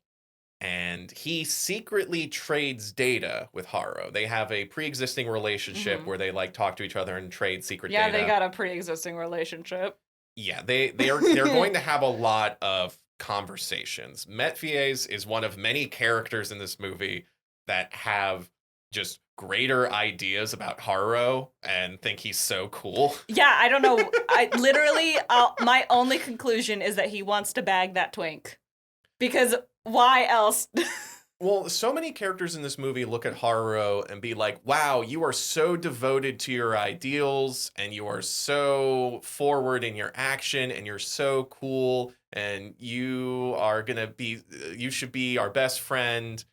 and he secretly trades data with Haruo. They have a pre-existing relationship where they like talk to each other and trade secret data. Yeah, they got a pre-existing relationship. Yeah, they're going to have a lot of conversations. Metphias is one of many characters in this movie that have just greater ideas about Haruo and think he's so cool. Yeah, I don't know. I literally, my only conclusion is that he wants to bag that twink. Because why else? Well, so many characters in this movie look at Haruo and be like, wow, you are so devoted to your ideals and you are so forward in your action and you're so cool and you are gonna be, you should be our best friend.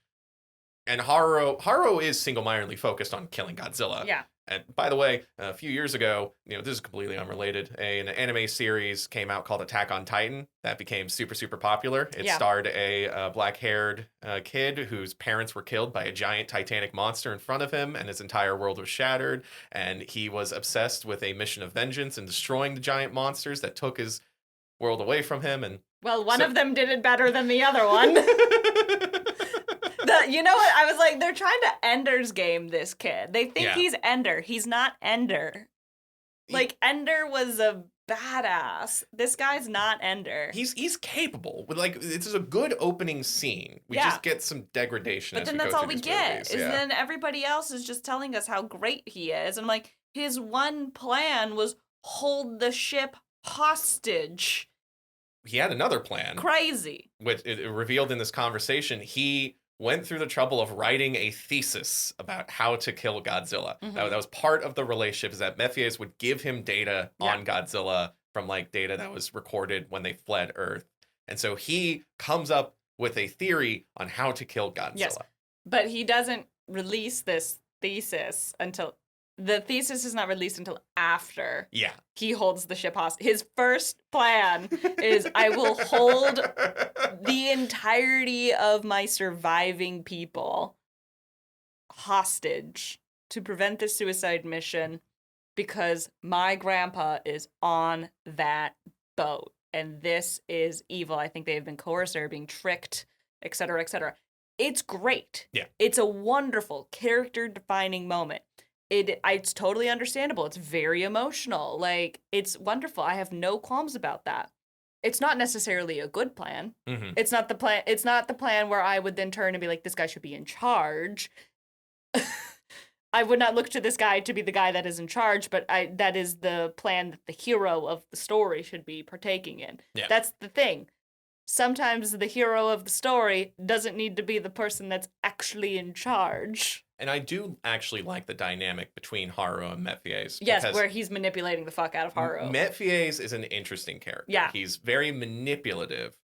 And Haro is single-mindedly focused on killing Godzilla. Yeah. And by the way, a few years ago, this is completely unrelated. An anime series came out called Attack on Titan that became super, super popular. It starred a black-haired kid whose parents were killed by a giant titanic monster in front of him, and his entire world was shattered. And he was obsessed with a mission of vengeance and destroying the giant monsters that took his world away from him. And well, one of them did it better than the other one. You know what? I was like, they're trying to Ender's Game this kid. They think he's Ender. He's not Ender. Like, Ender was a badass. This guy's not Ender. He's capable. Like, this is a good opening scene. We just get some degradation. But then that's all we get. Is then everybody else is just telling us how great he is. And like, his one plan was hold the ship hostage. He had another plan. Crazy. Which it revealed in this conversation. He went through the trouble of writing a thesis about how to kill Godzilla. Mm-hmm. That was part of the relationship, is that Mephies would give him data on Godzilla from like data that was recorded when they fled Earth. And so he comes up with a theory on how to kill Godzilla. Yes, but he doesn't release this thesis until... The thesis is not released until after he holds the ship hostage. His first plan is, I will hold the entirety of my surviving people hostage to prevent the suicide mission because my grandpa is on that boat. And this is evil. I think they've been coerced or being tricked, et cetera, et cetera. It's great. Yeah. It's a wonderful character-defining moment. It's totally understandable. It's very emotional. Like, it's wonderful. I have no qualms about that. It's not necessarily a good plan. Mm-hmm. It's not the plan. It's not the plan where I would then turn and be like, this guy should be in charge. I would not look to this guy to be the guy that is in charge, but that is the plan that the hero of the story should be partaking in. Yeah. That's the thing. Sometimes the hero of the story doesn't need to be the person that's actually in charge. And I do actually like the dynamic between Haro and Mephies. Yes, where he's manipulating the fuck out of Haro. Mephies is an interesting character. Yeah. He's very manipulative.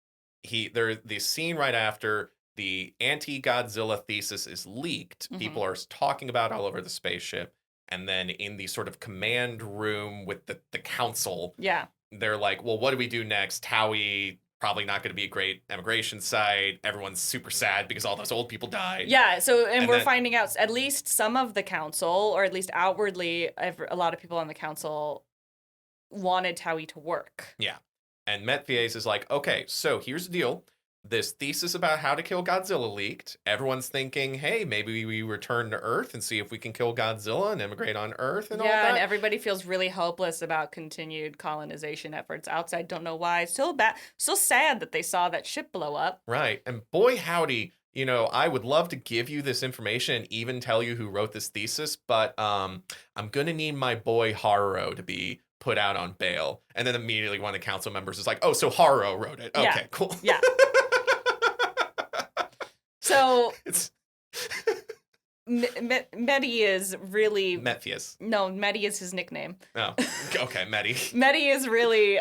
The scene right after the anti-Godzilla thesis is leaked, people are talking about it all over the spaceship. And then in the sort of command room with the council, they're like, well, what do we do next? Howie... probably not going to be a great emigration site. Everyone's super sad because all those old people died. Yeah, so and we're finding out at least some of the council, or at least outwardly, a lot of people on the council wanted Howie to work. Yeah, and Mephies is like, okay, so here's the deal. This thesis about how to kill Godzilla leaked. Everyone's thinking, hey, maybe we return to Earth and see if we can kill Godzilla and immigrate on Earth and all that. Yeah, and everybody feels really hopeless about continued colonization efforts outside. Don't know why. Still sad that they saw that ship blow up. Right, and boy howdy, I would love to give you this information and even tell you who wrote this thesis, but I'm gonna need my boy Haro to be put out on bail. And then immediately one of the council members is like, oh, so Haro wrote it. Okay, cool. Yeah. So it's Medi is really Mephies. No, Medi is his nickname. Oh, okay, Medi. Medi is really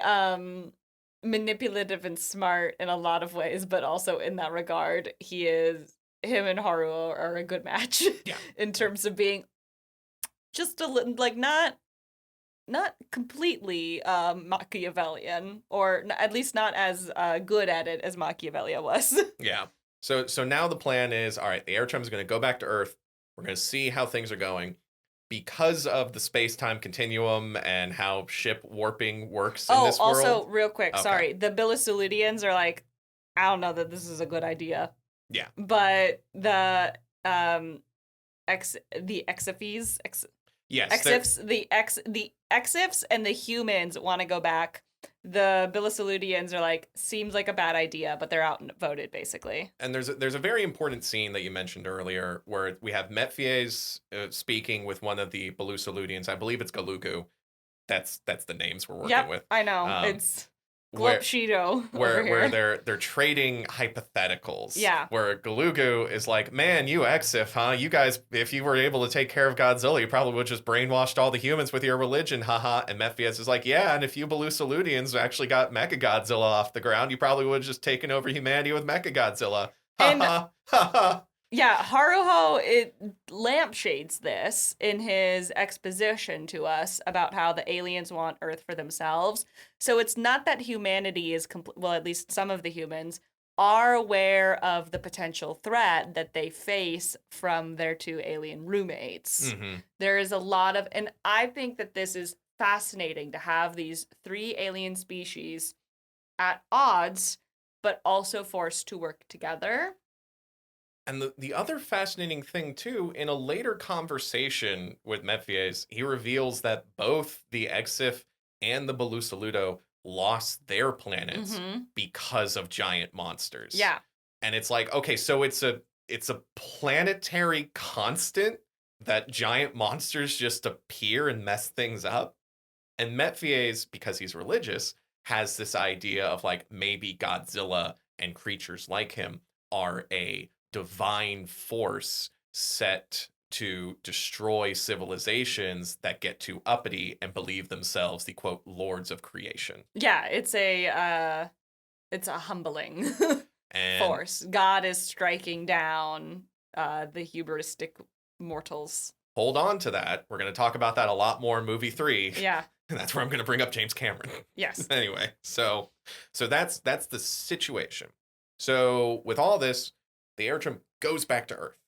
manipulative and smart in a lot of ways, but also in that regard, him and Haru are a good match. Yeah. In terms of being just a little like not completely Machiavellian, or at least not as good at it as Machiavelli was. Yeah. So now the plan is, all right, the air tram is going to go back to Earth. We're going to see how things are going. Because of the space-time continuum and how ship warping works in this world. Also, real quick, sorry. The Billisoludians are like, I don't know that this is a good idea. Yeah. But the Exifes, the Exifs and the humans want to go back. The Billisoludians are like, seems like a bad idea, but they're outvoted, basically. And there's a very important scene that you mentioned earlier where we have Mephies speaking with one of the Billisoludians. I believe it's Galugu. That's the names we're working with. I know. It's where Glupshido where over where here. they're trading hypotheticals. Yeah. Where Galugu is like, man, you Exif, huh? You guys, if you were able to take care of Godzilla, you probably would just brainwashed all the humans with your religion, haha. And Mephies is like, yeah, and if you Belusaludians actually got Mechagodzilla off the ground, you probably would have just taken over humanity with Mechagodzilla. And Haha. Haha. yeah, Haruho it lampshades this in his exposition to us about how the aliens want Earth for themselves. So it's not that humanity is well, at least some of the humans are aware of the potential threat that they face from their two alien roommates. Mm-hmm. There is a lot of, and I think that this is fascinating to have these three alien species at odds, but also forced to work together. And the other fascinating thing, too, in a later conversation with Mephies, he reveals that both the Exif and the Belusaludo lost their planets because of giant monsters. Yeah. And it's like, okay, so it's a planetary constant that giant monsters just appear and mess things up. And Mephies, because he's religious, has this idea of like maybe Godzilla and creatures like him are a divine force set to destroy civilizations that get too uppity and believe themselves the quote lords of creation. Yeah, it's a humbling And force. God is striking down the hubristic mortals. hold on to that. We're going to talk about that a lot more in movie 3. Yeah. And that's where I'm going to bring up James Cameron. Yes. Anyway, so that's the situation. So with all this, the Airtrim goes back to Earth.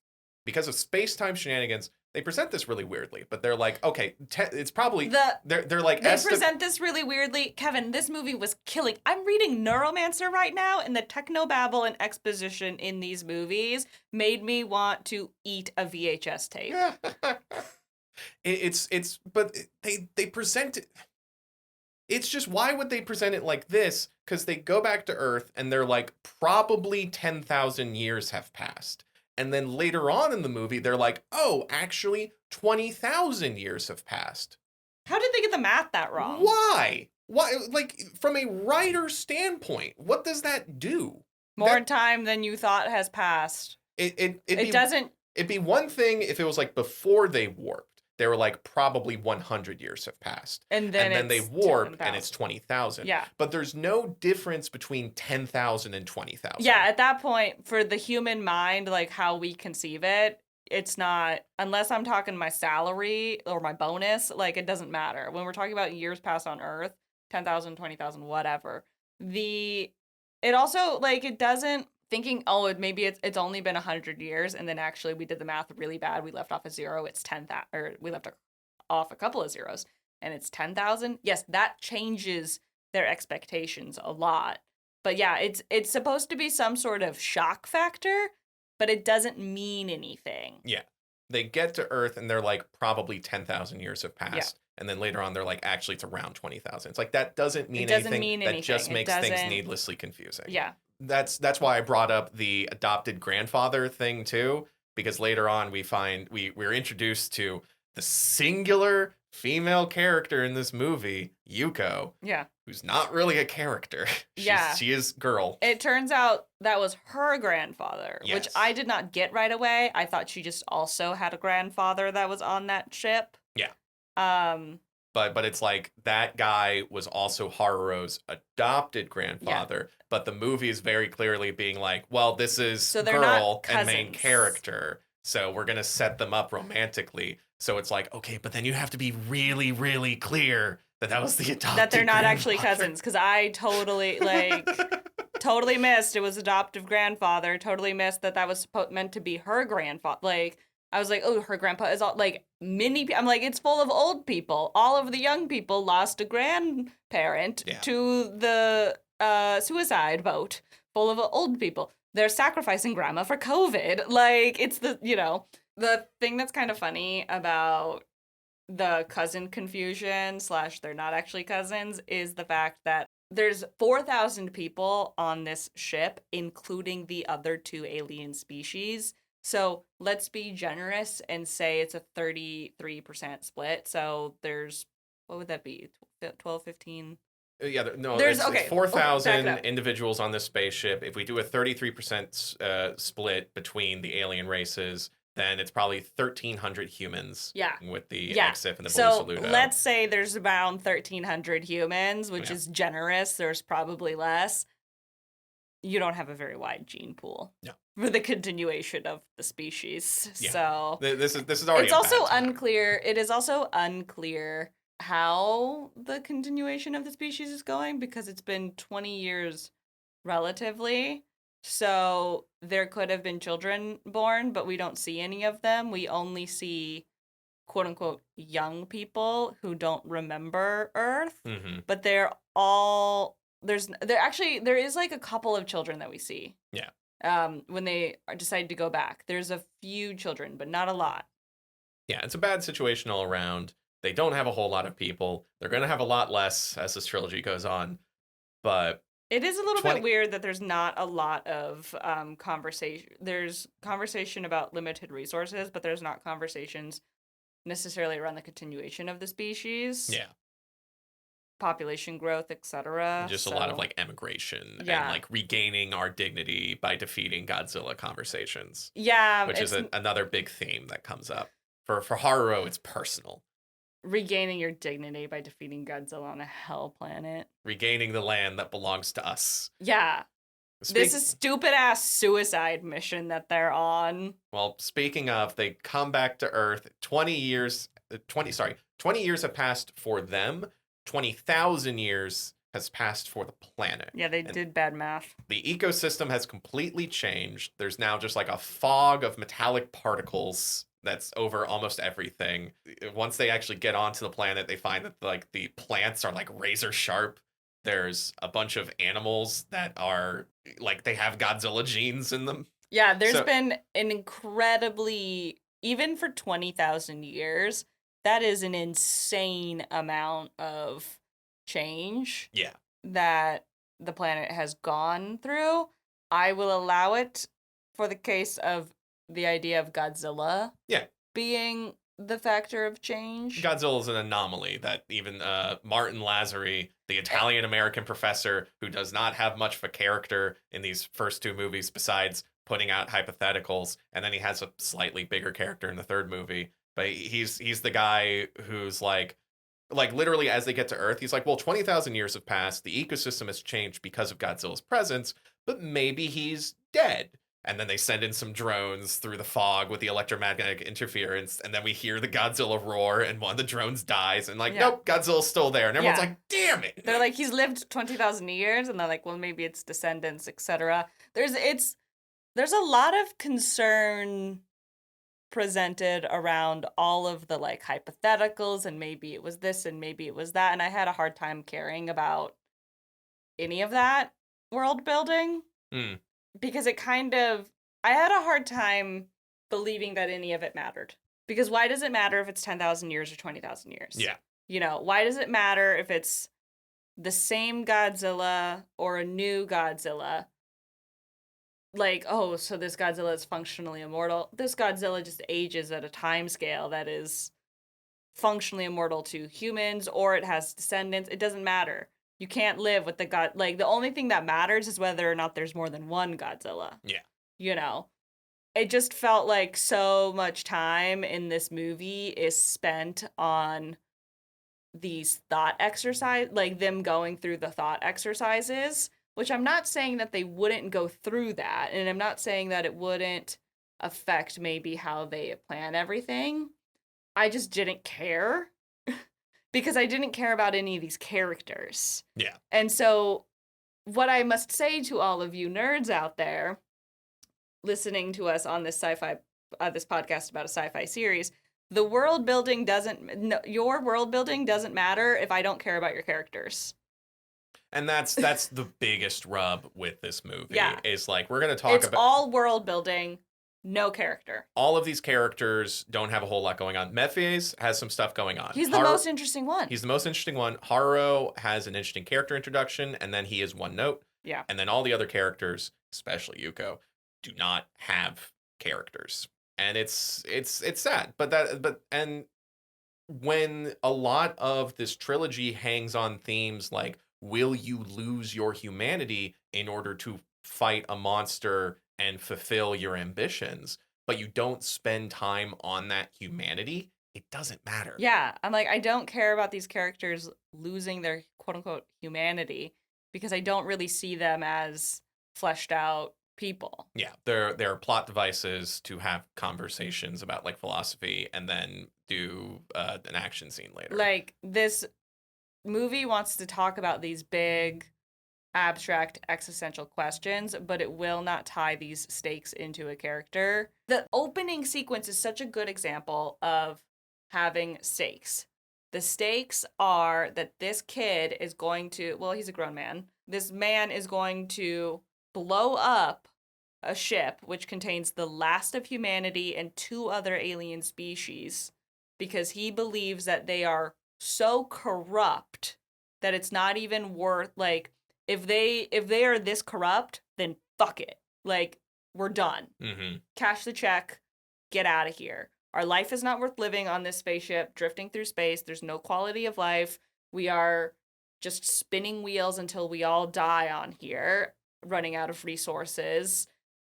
Because of space-time shenanigans, they present this really weirdly, but they're like, okay, it's probably they're like they present this really weirdly. Kevin, this movie was killing. I'm reading Neuromancer right now, and the technobabble and exposition in these movies made me want to eat a VHS tape. But they present it. It's just, why would they present it like this? Because they go back to Earth and they're like, probably 10,000 years have passed. And then later on in the movie, they're like, oh, actually, 20,000 years have passed. How did they get the math that wrong? Why? Why? Like, from a writer's standpoint, what does that do? More time than you thought has passed. It doesn't. It'd be one thing if it was like before they warped. They were like, probably 100 years have passed. And then they warp 10,000. and it's 20,000. Yeah. But there's no difference between 10,000 and 20,000. Yeah, at that point, for the human mind, like how we conceive it, it's not, unless I'm talking my salary or my bonus, like it doesn't matter. When we're talking about years passed on Earth, 10,000, 20,000, whatever. It also, like, it doesn't, thinking, oh, maybe it's only been 100 years, and then actually we did the math really bad. We left off a zero. It's 10,000, or we left off a couple of zeros, and it's 10,000. Yes, that changes their expectations a lot. But yeah, it's supposed to be some sort of shock factor, but it doesn't mean anything. Yeah. They get to Earth and they're like, probably 10,000 years have passed. Yeah. And then later on, they're like, actually, it's around 20,000. It's like, that doesn't mean anything. That just makes things needlessly confusing. Yeah. That's why I brought up the adopted grandfather thing too, because later on we're introduced to the singular female character in this movie, Yuko. Yeah. Who's not really a character. She is girl. It turns out that was her grandfather, yes. Which I did not get right away. I thought she just also had a grandfather that was on that ship. Yeah. But it's like that guy was also Haruo's adopted grandfather, but the movie is very clearly being like, well, this is girl and main character, so we're gonna set them up romantically. So it's like, okay, but then you have to be really, really clear that was the adopted that they're not grandfather. Actually cousins, because I totally totally missed it was adoptive grandfather. Totally missed that was meant to be her grandfather. Like, I was like, oh, her grandpa is all like I'm like, it's full of old people. All of the young people lost a grandparent to the suicide boat full of old people. They're sacrificing grandma for COVID. Like, it's the thing that's kind of funny about the cousin confusion / they're not actually cousins is the fact that there's 4,000 people on this ship, including the other two alien species. So let's be generous and say it's a 33% split. So there's, what would that be? 12, 15? Yeah, no, There's it's okay. 4,000 back it up. individuals on this spaceship. If we do a 33% split between the alien races, then it's probably 1,300 humans. Yeah. With the Yeah. Exif and the Blue So Salute out. let's say there's around 1,300 humans, which Yeah. is generous. There's probably less. You don't have a very wide gene pool. No. For the continuation of the species. Yeah. So This is already. it's a also bad time. unclear. It is also unclear how the continuation of the species is going because it's been 20 years relatively. So there could have been children born, but we don't see any of them. We only see quote unquote young people who don't remember Earth. Mm-hmm. But they're all there is like a couple of children that we see. Yeah. When they decide to go back. There's a few children, but not a lot. Yeah, it's a bad situation all around. They don't have a whole lot of people. They're going to have a lot less as this trilogy goes on. But it is a little bit weird that there's not a lot of conversation. There's conversation about limited resources, but there's not conversations necessarily around the continuation of the species. Yeah. Population growth, etc. Just a lot of like emigration and like regaining our dignity by defeating Godzilla conversations. Yeah. Which is another big theme that comes up. For Haruo, it's personal. Regaining your dignity by defeating Godzilla on a hell planet. Regaining the land that belongs to us. Yeah. This is stupid ass suicide mission that they're on. Well, speaking of, they come back to Earth. 20 years have passed for them. 20,000 years has passed for the planet. Yeah, they did bad math. The ecosystem has completely changed. There's now just like a fog of metallic particles that's over almost everything. Once they actually get onto the planet, they find that like the plants are like razor sharp. There's a bunch of animals that are like they have Godzilla genes in them. Yeah, there's been an incredibly, even for 20,000 years, that is an insane amount of change. Yeah. That the planet has gone through. I will allow it for the case of the idea of Godzilla being the factor of change. Godzilla is an anomaly that even Martin Lazzari, the Italian-American professor who does not have much of a character in these first two movies besides putting out hypotheticals, and then he has a slightly bigger character in the third movie, but he's the guy who's like literally as they get to Earth, he's like, well, 20,000 years have passed, the ecosystem has changed because of Godzilla's presence, but maybe he's dead. And then they send in some drones through the fog with the electromagnetic interference. And then we hear the Godzilla roar and one of the drones dies. And nope, Godzilla's still there. And everyone's like, damn it. They're like, he's lived 20,000 years. And they're like, well, maybe it's descendants, etc. There's a lot of concern presented around all of the like hypotheticals. And maybe it was this and maybe it was that. And I had a hard time caring about any of that world building. Because it I had a hard time believing that any of it mattered. Because why does it matter if it's 10,000 years or 20,000 years? Yeah. You know, why does it matter if it's the same Godzilla or a new Godzilla? Like, oh, so this Godzilla is functionally immortal. This Godzilla just ages at a time scale that is functionally immortal to humans, or it has descendants. It doesn't matter. You can't live with the only thing that matters is whether or not there's more than one Godzilla. Yeah. You know, it just felt like so much time in this movie is spent on these thought exercise, like them going through the thought exercises, which I'm not saying that they wouldn't go through that. And I'm not saying that it wouldn't affect maybe how they plan everything. I just didn't care. Because I didn't care about any of these characters. Yeah. And so what I must say to all of you nerds out there listening to us on this this podcast about a sci-fi series, your world building doesn't matter if I don't care about your characters. And that's the biggest rub with this movie. Yeah. Is like, we're going to talk about... It's all world building. No character. All of these characters don't have a whole lot going on. Mephies has some stuff going on. He's the most interesting one. He's the most interesting one. Haruo has an interesting character introduction, and then he is one note. Yeah. And then all the other characters, especially Yuko, do not have characters. And it's sad. But when a lot of this trilogy hangs on themes like will you lose your humanity in order to fight a monster and fulfill your ambitions, but you don't spend time on that humanity, it doesn't matter. Yeah, I'm like, I don't care about these characters losing their quote unquote humanity because I don't really see them as fleshed out people. Yeah, they're plot devices to have conversations about like philosophy and then do an action scene later. Like, this movie wants to talk about these big, abstract, existential questions, but it will not tie these stakes into a character. The opening sequence is such a good example of having stakes. The stakes are that this kid is going to, well, he's a grown man. This man is going to blow up a ship which contains the last of humanity and 2 other alien species because he believes that they are so corrupt that it's not even worth, like, if they are this corrupt, then fuck it. Like, we're done. Mm-hmm. Cash the check, get out of here. Our life is not worth living on this spaceship, drifting through space. There's no quality of life. We are just spinning wheels until we all die on here, running out of resources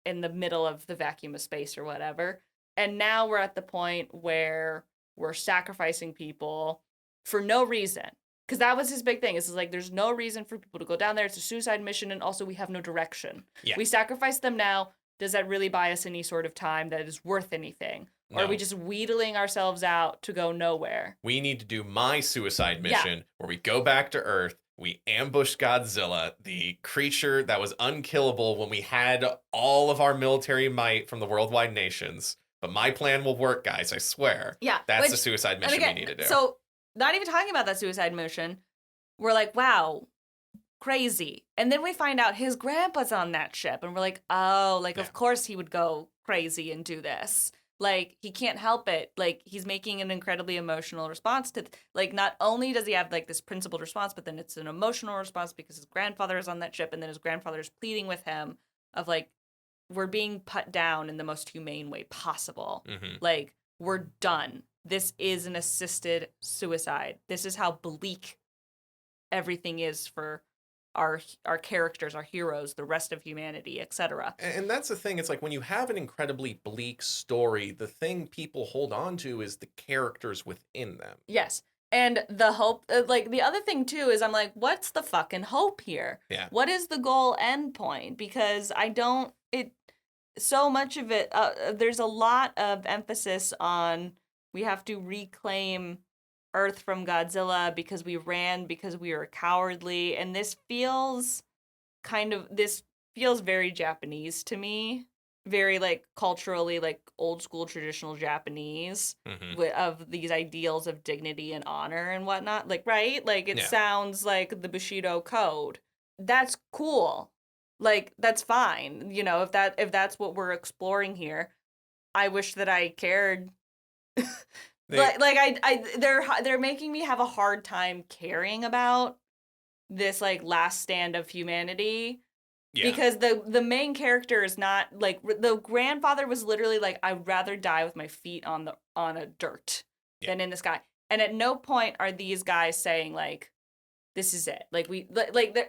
in the middle of the vacuum of space or whatever. And now we're at the point where we're sacrificing people for no reason. Because that was his big thing. Is like, there's no reason for people to go down there. It's a suicide mission, and also we have no direction. Yeah. We sacrifice them now. Does that really buy us any sort of time that is worth anything? No. Or are we just wheedling ourselves out to go nowhere? We need to do my suicide mission where we go back to Earth. We ambush Godzilla, the creature that was unkillable when we had all of our military might from the worldwide nations. But my plan will work, guys, I swear. Yeah. That's the suicide mission we need to do. So, not even talking about that suicide mission, we're like, wow, crazy. And then we find out his grandpa's on that ship, and we're like, oh, like, of course he would go crazy and do this. Like, he can't help it. Like, he's making an incredibly emotional response to, like, not only does he have, like, this principled response, but then it's an emotional response because his grandfather is on that ship, and then his grandfather is pleading with him of, like, we're being put down in the most humane way possible. Mm-hmm. Like, we're done. This is an assisted suicide. This is how bleak everything is for our characters, our heroes, the rest of humanity, etc. And that's the thing. It's like when you have an incredibly bleak story, the thing people hold on to is the characters within them. Yes. And the hope, like, the other thing too is I'm like, what's the fucking hope here? Yeah. What is the goal end point? Because so much of it, there's a lot of emphasis on we have to reclaim Earth from Godzilla because we ran because we were cowardly. And this feels very Japanese to me. Very, like, culturally, like, old school traditional Japanese of these ideals of dignity and honor and whatnot. Like, right? Like, it sounds like the Bushido Code. That's cool. Like, that's fine. You know, if that's what we're exploring here. I wish that I cared. They're making me have a hard time caring about this, like, last stand of humanity. Yeah. Because the main character is not, like, the grandfather was literally like, I'd rather die with my feet on a dirt than in the sky. And at no point are these guys saying, like, this is it. Like,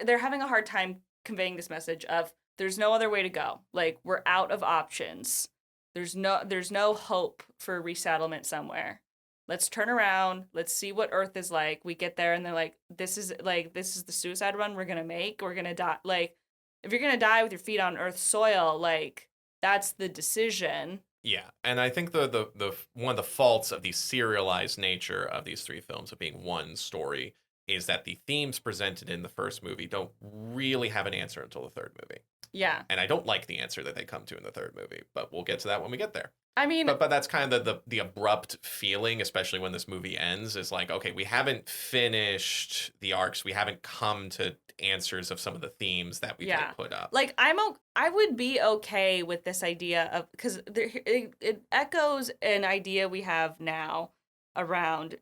they're having a hard time conveying this message of there's no other way to go. Like, we're out of options. There's no hope for resettlement somewhere. Let's turn around. Let's see what Earth is like. We get there and they're like, this is the suicide run we're gonna make. We're gonna die. Like, if you're gonna die with your feet on Earth's soil, like, that's the decision. Yeah, and I think the one of the faults of the serialized nature of these 3 films of being one story is that the themes presented in the first movie don't really have an answer until the third movie. Yeah. And I don't like the answer that they come to in the third movie, but we'll get to that when we get there. I mean, but that's kind of the abrupt feeling, especially when this movie ends, is like, okay, we haven't finished the arcs. We haven't come to answers of some of the themes that we put up. Like, I would be okay with this idea of, because it echoes an idea we have now around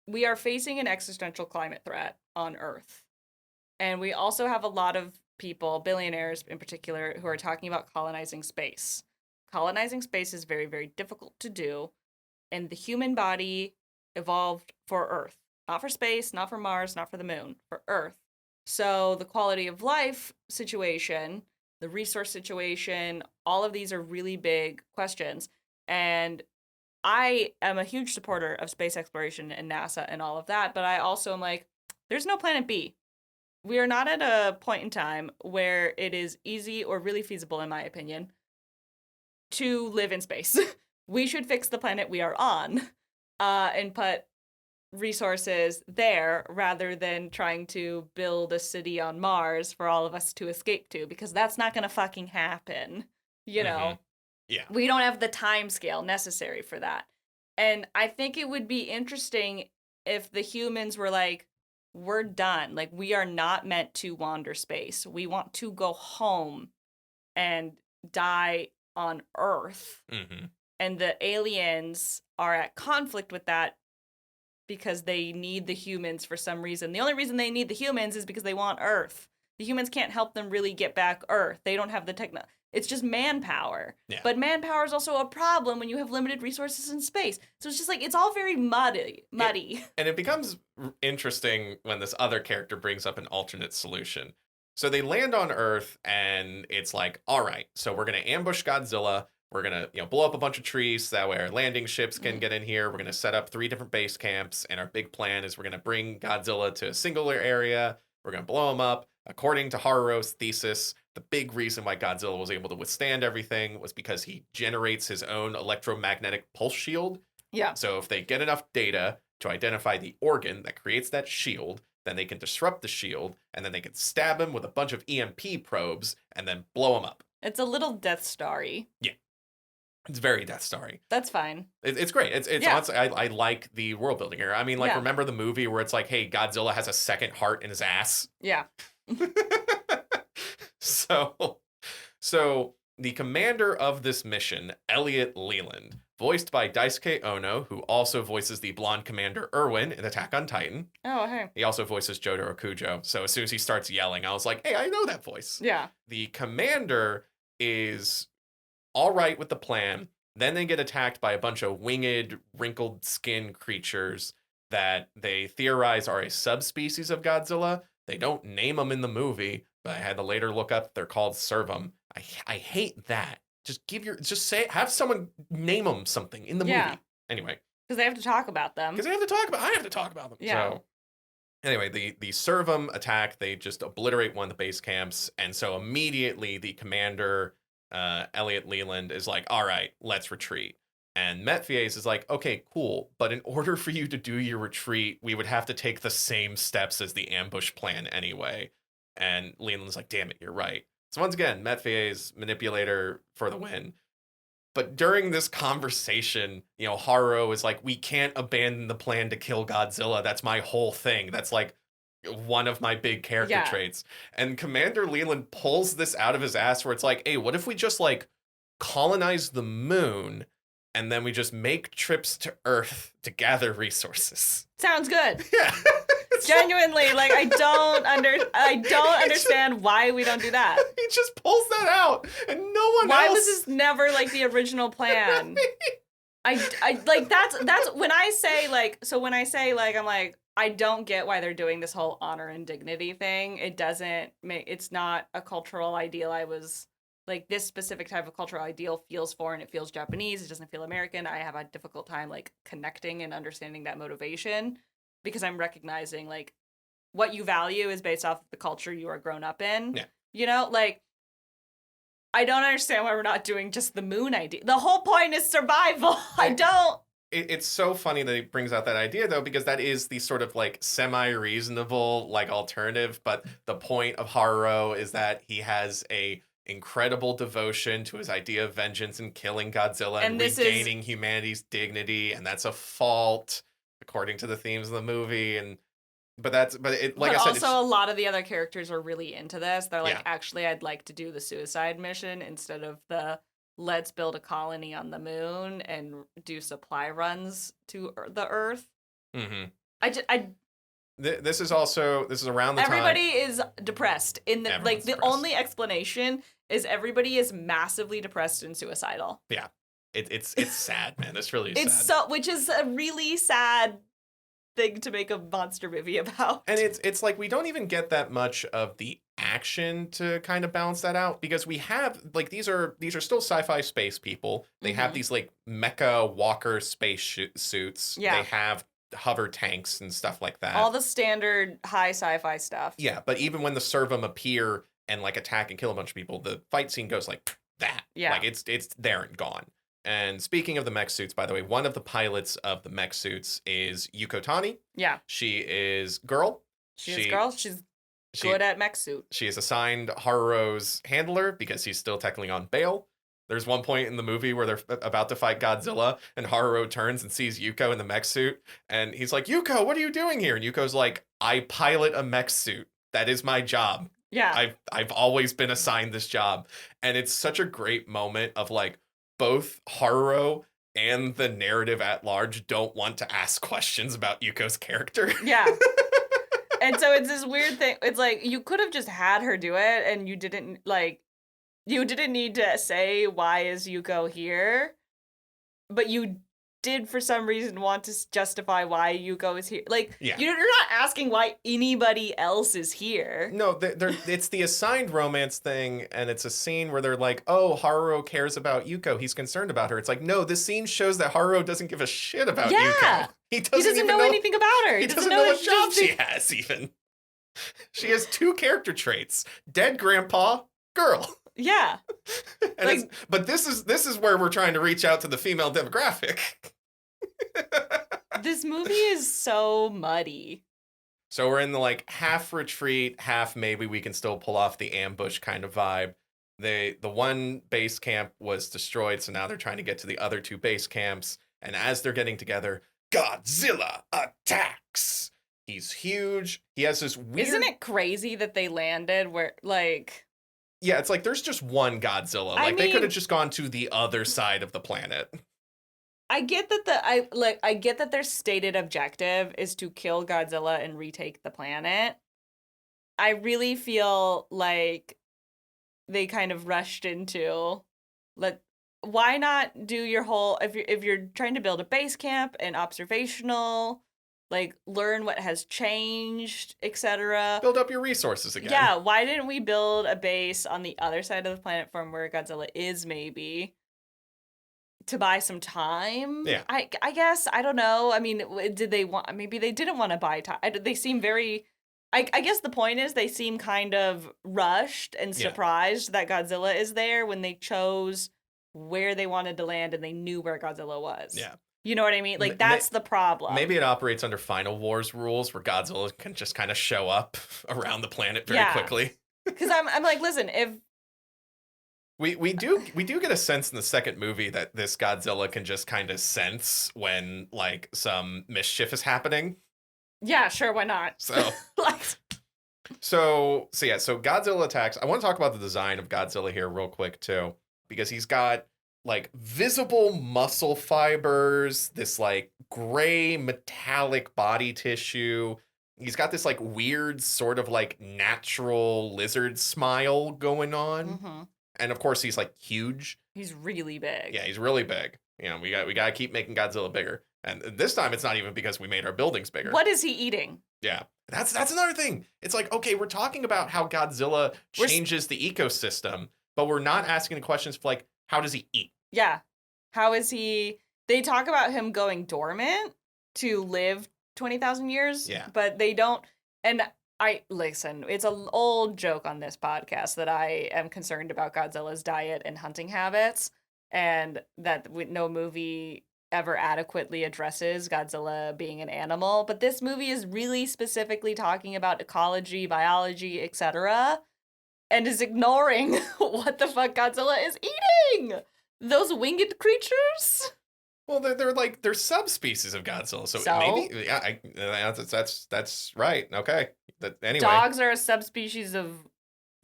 we are facing an existential climate threat on Earth. And we also have a lot of people, billionaires in particular, who are talking about colonizing space. Colonizing space is very, very difficult to do. And the human body evolved for Earth. Not for space, not for Mars, not for the moon, for Earth. So the quality of life situation, the resource situation, all of these are really big questions. And I am a huge supporter of space exploration and NASA and all of that, but I also am like, there's no planet B. We are not at a point in time where it is easy or really feasible, in my opinion, to live in space. We should fix the planet we are on and put resources there rather than trying to build a city on Mars for all of us to escape to, because that's not going to fucking happen. You know, Yeah. we don't have the time scale necessary for that. And I think it would be interesting if the humans were like, we're done. Like, we are not meant to wander space. We want to go home and die on Earth. Mm-hmm. And the aliens are at conflict with that because they need the humans for some reason. The only reason they need the humans is because they want Earth. The humans can't help them really get back Earth. They don't have the techno. It's just manpower. Yeah. But manpower is also a problem when you have limited resources in space. So it's just like, it's all very muddy. And it becomes interesting when this other character brings up an alternate solution. So they land on Earth and it's like, all right, so we're going to ambush Godzilla. We're going to, blow up a bunch of trees so that way our landing ships can get in here. We're going to set up 3 different base camps. And our big plan is we're going to bring Godzilla to a singular area. We're going to blow him up. According to Haruo's thesis, the big reason why Godzilla was able to withstand everything was because he generates his own electromagnetic pulse shield. Yeah. So if they get enough data to identify the organ that creates that shield, then they can disrupt the shield, and then they can stab him with a bunch of EMP probes and then blow him up. It's a little Death Star-y. Yeah. It's very Death Star-y. That's fine. It's great. It's honestly, I like the world building here. I mean, remember the movie where it's like, hey, Godzilla has a second heart in his ass? Yeah. So the commander of this mission, Elliot Leland, voiced by Daisuke Ono, who also voices the blonde Commander Erwin in Attack on Titan. Oh, hey. He also voices Jotaro Kujo. So as soon as he starts yelling, I was like, hey, I know that voice. Yeah. The commander is all right with the plan. Then they get attacked by a bunch of winged, wrinkled skin creatures that they theorize are a subspecies of Godzilla. They don't name them in the movie, but I had to later look up. They're called Servum. I hate that. Have someone name them something in the movie. Anyway. Because they have to talk about them. I have to talk about them. Yeah. So anyway, the Servum attack, they just obliterate one of the base camps. And so immediately the commander, Elliot Leland, is like, all right, let's retreat. And Metfies is like, okay, cool. But in order for you to do your retreat, we would have to take the same steps as the ambush plan anyway. And Leland's like, damn it, you're right. So once again, Metfies, manipulator for the win. But during this conversation, Haruo is like, we can't abandon the plan to kill Godzilla. That's my whole thing. That's like one of my big character traits. And Commander Leland pulls this out of his ass where it's like, hey, what if we just colonize the moon and then we just make trips to Earth to gather resources? Sounds good. Yeah. Genuinely, I don't understand why we don't do that. He just pulls that out, and no one Why else. was this never the original plan? I that's when I say I'm like, I don't get why they're doing this whole honor and dignity thing. It's not a cultural ideal I was this specific type of cultural ideal feels foreign. It feels Japanese. It doesn't feel American. I have a difficult time connecting and understanding that motivation, because I'm recognizing what you value is based off of the culture you are grown up in. Yeah. I don't understand why we're not doing just the moon idea. The whole point is survival. I don't. It's so funny that he brings out that idea, though, because that is the sort of semi-reasonable alternative. But the point of Haruo is that he has a incredible devotion to his idea of vengeance and killing Godzilla and regaining humanity's dignity, and that's a fault according to the themes of the movie. But I said, also a lot of the other characters are really into this. They're like, Yeah. actually, I'd like to do the suicide mission instead of the let's build a colony on the moon and do supply runs to the Earth. Mm-hmm. This is around the everybody time. is depressed in the Everyone's the depressed. only explanation is everybody is massively depressed and suicidal. Yeah, it's sad, man. This really is It's sad. so, which is a really sad thing to make a monster movie about. And it's like we don't even get that much of the action to kind of balance that out, because we have like these are still sci-fi space people. They have these like mecha walker space suits. Yeah. They have hover tanks and stuff like that. All the standard high sci-fi stuff. Yeah, but even when the Servum appear and like attack and kill a bunch of people, the fight scene goes like that. Yeah. Like it's there and gone. And speaking of the mech suits, by the way, one of the pilots of the mech suits is Yuko Tani. Yeah. She is girl. She's good at mech suit. She is assigned Haruo's handler because he's still technically on bail. There's one point in the movie where they're about to fight Godzilla, and Haruo turns and sees Yuko in the mech suit, and he's like, Yuko, what are you doing here? And Yuko's like, I pilot a mech suit. That is my job. Yeah. I've always been assigned this job. And it's such a great moment of like both Haruo and the narrative at large don't want to ask questions about Yuko's character. Yeah. And so it's this weird thing. It's like you could have just had her do it, and you didn't need to say, why is Yuko here? But you did for some reason want to justify why Yuko is here. Like, you're not asking why anybody else is here. No, it's the assigned romance thing, and it's a scene where they're like, oh, Haruo cares about Yuko. He's concerned about her. It's like, no, this scene shows that Haruo doesn't give a shit about Yuko. He doesn't know anything about her. He doesn't know what job she has, even. She has two character traits. Dead grandpa, girl. Yeah. But this is where we're trying to reach out to the female demographic. This movie is so muddy. So we're in the like half retreat, half maybe we can still pull off the ambush kind of vibe. The one base camp was destroyed, so now they're trying to get to the other two base camps. And as they're getting together, Godzilla attacks. He's huge. He has this weird... Isn't it crazy that they landed where, like... Yeah, it's like there's just one Godzilla. Like, they could have just gone to the other side of the planet. I get that I get that their stated objective is to kill Godzilla and retake the planet. I really feel like they kind of rushed into, why not do your whole, if you're trying to build a base camp and observational, like learn what has changed, etc. Build up your resources again. Yeah, why didn't we build a base on the other side of the planet from where Godzilla is, maybe, to buy some time? Yeah. I guess, I don't know. I mean, maybe they didn't want to buy time. They seem very, I guess the point is they seem kind of rushed and surprised that Godzilla is there when they chose where they wanted to land and they knew where Godzilla was. Yeah. You know what I mean? Like, that's the problem. Maybe it operates under Final Wars rules where Godzilla can just kind of show up around the planet very quickly. Because I'm like, listen, if... We do get a sense in the second movie that this Godzilla can just kind of sense when, like, some mischief is happening. Yeah, sure, why not? So... So Godzilla attacks. I want to talk about the design of Godzilla here real quick, too. Because he's got... like visible muscle fibers, this like gray metallic body tissue. He's got this like weird sort of like natural lizard smile going on. Mm-hmm. And of course he's like huge. He's really big. Yeah, he's really big. You know, we got to keep making Godzilla bigger. And this time it's not even because we made our buildings bigger. What is he eating? Yeah. That's another thing. It's like, okay, we're talking about how Godzilla changes the ecosystem, but we're not asking the questions for like, how does he eat? Yeah. How is he... They talk about him going dormant to live 20,000 years. Yeah. But they don't... And listen, it's an old joke on this podcast that I am concerned about Godzilla's diet and hunting habits, and that no movie ever adequately addresses Godzilla being an animal. But this movie is really specifically talking about ecology, biology, etc., and is ignoring what the fuck Godzilla is eating. Those winged creatures? Well, they're subspecies of Godzilla, so maybe that's right. Okay, anyway, dogs are a subspecies of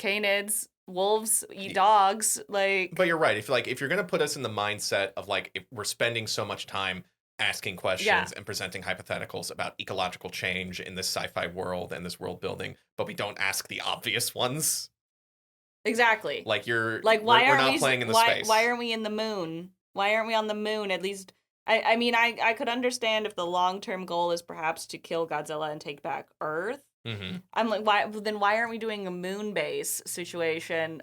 canids. Wolves eat dogs. Like, but you're right. If you're gonna put us in the mindset of like if we're spending so much time asking questions and presenting hypotheticals about ecological change in this sci-fi world and this world building, but we don't ask the obvious ones. Exactly. Like why we're not playing in the space. Why aren't we in the moon? Why aren't we on the moon? At least I mean, I could understand if the long-term goal is perhaps to kill Godzilla and take back Earth. Mm-hmm. I'm like, why aren't we doing a moon base situation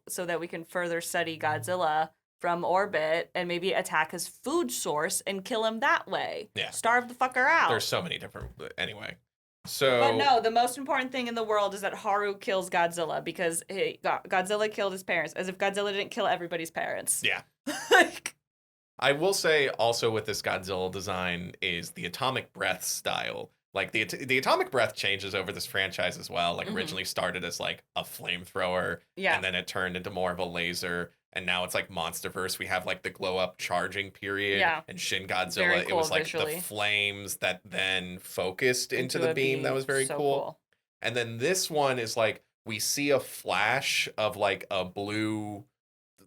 so that we can further study Godzilla from orbit and maybe attack his food source and kill him that way? Yeah. Starve the fucker out. There's so many different... Anyway. So... But no, the most important thing in the world is that Haru kills Godzilla because Godzilla killed his parents, as if Godzilla didn't kill everybody's parents. Yeah. Like, I will say also with this Godzilla design is the atomic breath style. Like the atomic breath changes over this franchise as well. Like originally started as like a flamethrower, yeah. and then it turned into more of a laser, and now it's like MonsterVerse. We have like the glow up charging period, Yeah. and Shin Godzilla. Very It cool was like visually. the flames that then focused into the a beam. That was very So cool. And then this one is like we see a flash of like a blue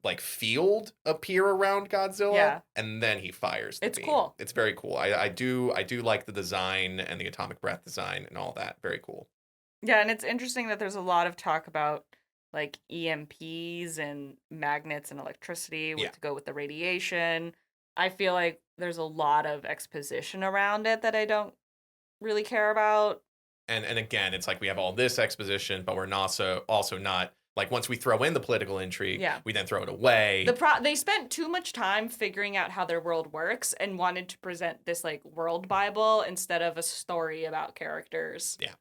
like field appear around Godzilla, Yeah. and then he fires the It's beam. cool. It's very cool. I do like the design and the atomic breath design and all that. Very cool. Yeah, and it's interesting that there's a lot of talk about like EMPs and magnets and electricity to go with the radiation. I feel like there's a lot of exposition around it that I don't really care about. And again, it's like we have all this exposition, but we're also not like once we throw in the political intrigue, we then throw it away. They spent too much time figuring out how their world works and wanted to present this like world Bible instead of a story about characters. Yeah.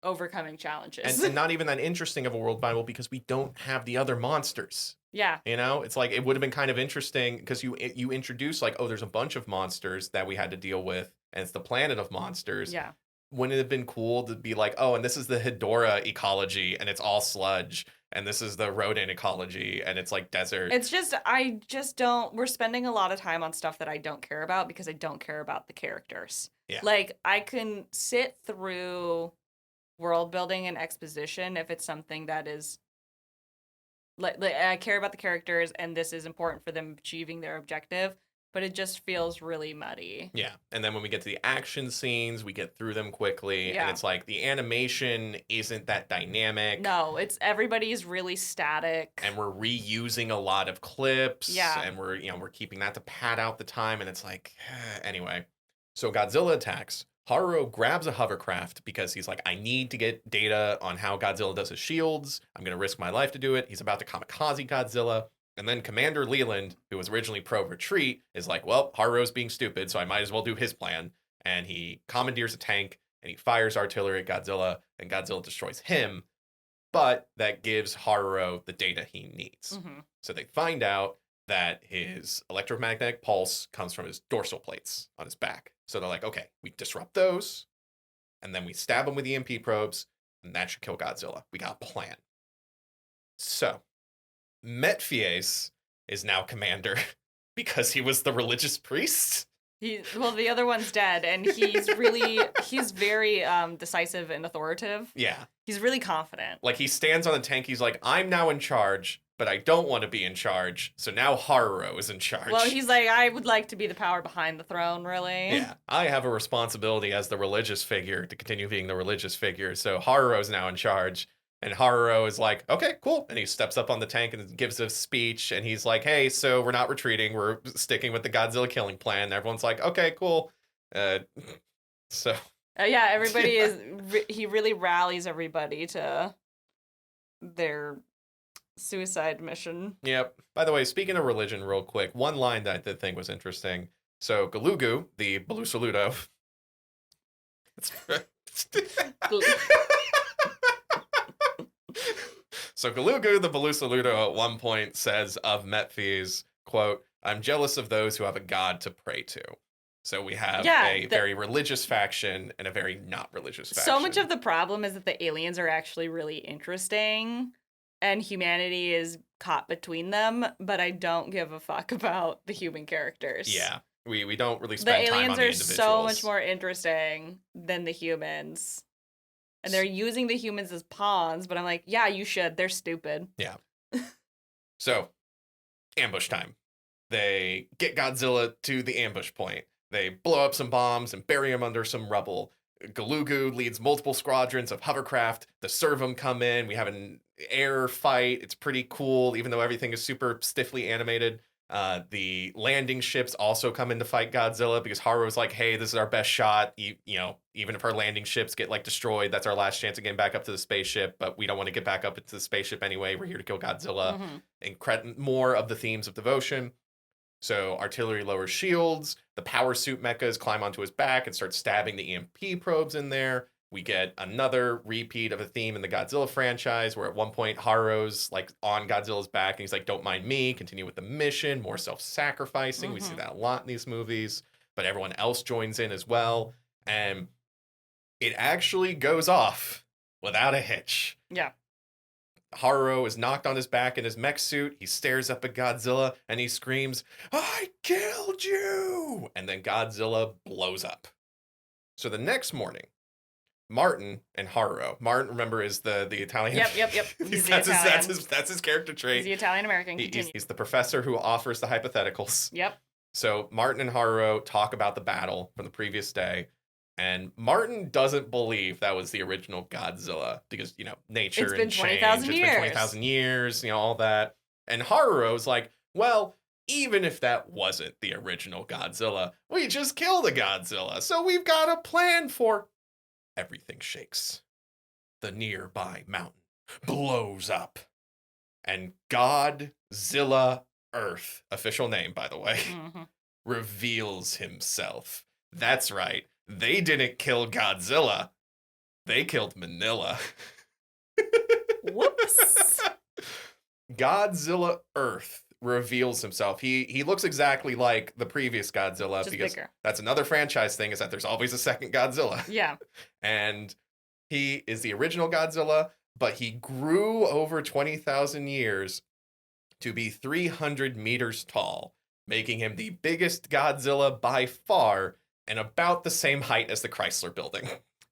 Overcoming challenges. And not even that interesting of a world Bible because we don't have the other monsters. Yeah. You know, it's like it would have been kind of interesting because you introduce like, oh, there's a bunch of monsters that we had to deal with, and it's the planet of monsters. Yeah. Wouldn't it have been cool to be like, oh, and this is the Hedora ecology, and it's all sludge, and this is the rodent ecology, and it's like desert. It's just, I just don't, we're spending a lot of time on stuff that I don't care about because I don't care about the characters. Yeah. Like, I can sit through world building and exposition if it's something that is, like I care about the characters and this is important for them achieving their objective. But it just feels really muddy. Yeah. And then when we get to the action scenes, we get through them quickly. Yeah. And it's like the animation isn't that dynamic. No, everybody's really static. And we're reusing a lot of clips. Yeah. And we're keeping that to pad out the time. And it's like, anyway. So Godzilla attacks. Haru grabs a hovercraft because he's like, I need to get data on how Godzilla does his shields. I'm going to risk my life to do it. He's about to kamikaze Godzilla. And then Commander Leland, who was originally pro-retreat, is like, well, Haru's being stupid, so I might as well do his plan. And he commandeers a tank, and he fires artillery at Godzilla, and Godzilla destroys him. But that gives Haru the data he needs. Mm-hmm. So they find out that his electromagnetic pulse comes from his dorsal plates on his back. So they're like, okay, we disrupt those, and then we stab him with EMP probes, and that should kill Godzilla. We got a plan. So Metfies is now commander because he was the religious priest. The other one's dead, and he's very decisive and authoritative. Yeah. He's really confident. Like, he stands on the tank, he's like, I'm now in charge, but I don't want to be in charge, so now Haru is in charge. Well, he's like, I would like to be the power behind the throne, really. Yeah. I have a responsibility as the religious figure to continue being the religious figure, so Haru is now in charge. And Haru is like, okay, cool. And he steps up on the tank and gives a speech. And he's like, hey, so we're not retreating. We're sticking with the Godzilla killing plan. And everyone's like, okay, cool. Everybody is, he really rallies everybody to their suicide mission. Yep. By the way, speaking of religion real quick, one line that I did think was interesting. So Galugu, the Belusaludo. So Galugu, the Belusaludo, at one point says of Metfies, quote, I'm jealous of those who have a god to pray to. So we have very religious faction and a very not religious faction. So much of the problem is that the aliens are actually really interesting and humanity is caught between them, but I don't give a fuck about the human characters. Yeah. We don't really spend time on the individuals. The aliens are so much more interesting than the humans. And they're using the humans as pawns, but I'm like, yeah, you should. They're stupid. Yeah. So, ambush time. They get Godzilla to the ambush point. They blow up some bombs and bury him under some rubble. Galugu leads multiple squadrons of hovercraft. The Servum come in. We have an air fight. It's pretty cool, even though everything is super stiffly animated. The landing ships also come in to fight Godzilla because Haru's like, hey, this is our best shot. Even if our landing ships get like destroyed, that's our last chance of getting back up to the spaceship. But we don't want to get back up into the spaceship anyway. We're here to kill Godzilla. And more of the themes of devotion. So artillery lowers shields. The power suit mechas climb onto his back and start stabbing the EMP probes in there. We get another repeat of a theme in the Godzilla franchise where at one point Haru's like on Godzilla's back and he's like, don't mind me, continue with the mission, more self-sacrificing. We see that a lot in these movies, but everyone else joins in as well. And it actually goes off without a hitch. Yeah. Haru is knocked on his back in his mech suit. He stares up at Godzilla and he screams, I killed you! And then Godzilla blows up. So the next morning, Martin and Haru. Martin, remember, is the Italian. Yep. He's the Italian. That's his character trait. He's the Italian American. He's the professor who offers the hypotheticals. Yep. So Martin and Haru talk about the battle from the previous day. And Martin doesn't believe that was the original Godzilla because, nature it's been and change. 20,000 years. It's been 20,000 years, all that. And Haru's like, well, even if that wasn't the original Godzilla, we just killed a Godzilla. So we've got a plan for... Everything shakes. The nearby mountain blows up. And Godzilla Earth, official name, by the way, reveals himself. That's right. They didn't kill Godzilla. They killed Manila. Whoops. Godzilla Earth reveals himself. He looks exactly like the previous Godzilla. Just because bigger. That's another franchise thing, is that there's always a second Godzilla. Yeah. And he is the original Godzilla, but he grew over 20,000 years to be 300 meters tall, making him the biggest Godzilla by far and about the same height as the Chrysler Building.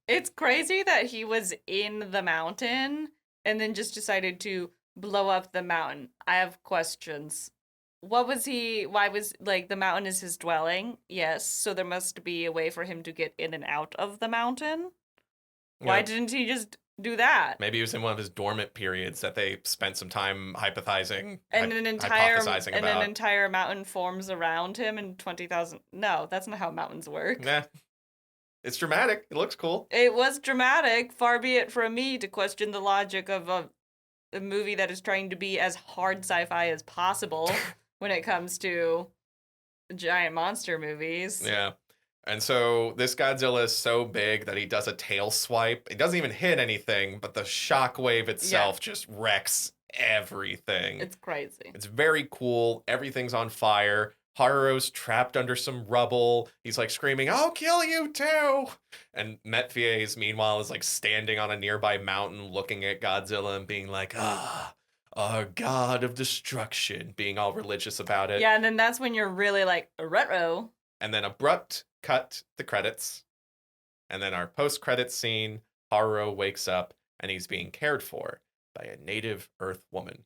It's crazy that he was in the mountain and then just decided to blow up the mountain. I have questions. Why was the mountain is his dwelling? Yes, so there must be a way for him to get in and out of the mountain. Why didn't he just do that? Maybe he was in one of his dormant periods that they spent some time hypothesizing. And an entire mountain forms around him in 20,000. No, that's not how mountains work. Nah. It's dramatic. It looks cool. It was dramatic. Far be it from me to question the logic of a movie that is trying to be as hard sci-fi as possible when it comes to giant monster movies. Yeah. And so this Godzilla is so big that he does a tail swipe. It doesn't even hit anything, but the shockwave itself just wrecks everything. It's crazy. It's very cool. Everything's on fire. Haru's trapped under some rubble. He's like screaming, I'll kill you too. And Metfies, meanwhile, is like standing on a nearby mountain looking at Godzilla and being like, our god of destruction, being all religious about it. Yeah, and then that's when you're really like, retro. And then abrupt cut the credits. And then our post-credits scene, Haru wakes up and he's being cared for by a native Earth woman.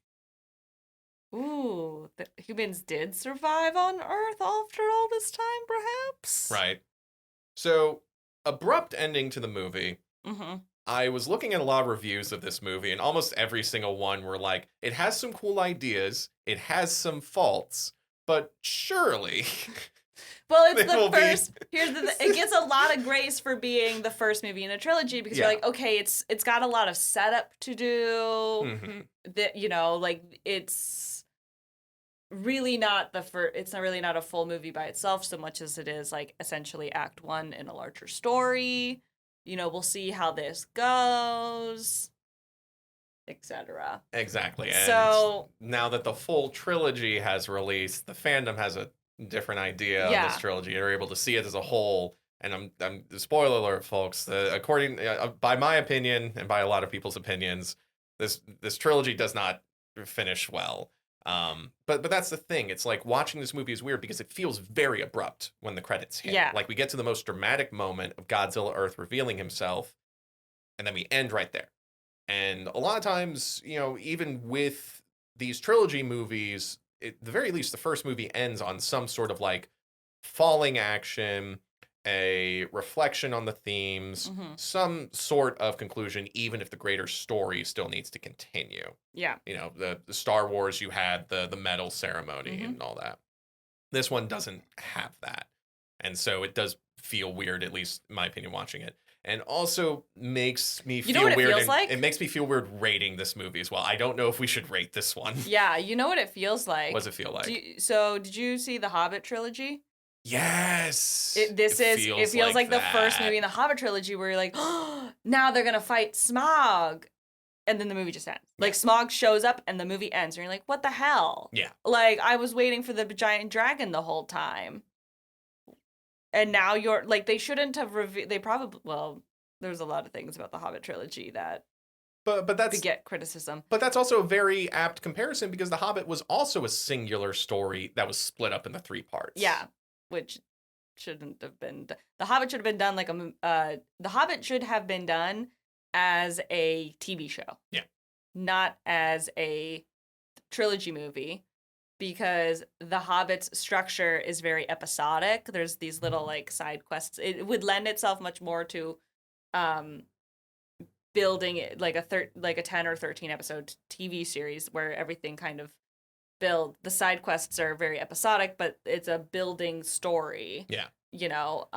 Ooh, the humans did survive on Earth after all this time, perhaps? Right. So, abrupt ending to the movie. I was looking at a lot of reviews of this movie, and almost every single one were like, it has some cool ideas, it has some faults, but surely... Well, it's the first. It gets a lot of grace for being the first movie in a trilogy because you're like, okay, it's got a lot of setup to do. That it's really not it's not really not a full movie by itself so much as it is like essentially Act 1 in a larger story. We'll see how this goes, etc. Exactly. And so now that the full trilogy has released, the fandom has a different idea of this trilogy. You're able to see it as a whole. And I'm spoiler alert, folks. According by my opinion and by a lot of people's opinions, this trilogy does not finish well. But that's the thing. It's like watching this movie is weird because it feels very abrupt when the credits hit. Yeah. Like we get to the most dramatic moment of Godzilla Earth revealing himself, and then we end right there. And a lot of times, even with these trilogy movies, at the very least, the first movie ends on some sort of like falling action, a reflection on the themes, some sort of conclusion, even if the greater story still needs to continue. Yeah. The Star Wars, you had the medal ceremony and all that. This one doesn't have that. And so it does feel weird, at least in my opinion, watching it. And also makes me feel know what it weird. feels And like? it makes me feel weird rating this movie as well. I don't know if we should rate this one. Yeah, you know what it feels like? What does it feel like? Did you see the Hobbit trilogy? Yes. It feels like the first movie in the Hobbit trilogy where you're like, oh, now they're gonna fight Smaug, and then the movie just ends. Like Smaug shows up and the movie ends, and you're like, what the hell? Yeah. Like I was waiting for the giant dragon the whole time, and now you're like, they shouldn't have revealed. They probably there's a lot of things about the Hobbit trilogy that but that's beget criticism. But that's also a very apt comparison because The Hobbit was also a singular story that was split up into 3 parts. Yeah, which shouldn't have been. The Hobbit should have been done like The Hobbit should have been done as a TV show. Yeah. Not as a trilogy movie, because The Hobbit's structure is very episodic. There's these little like side quests. It would lend itself much more to building it like a 10 or 13 episode TV series where everything kind of the side quests are very episodic, but it's a building story. Yeah. You know,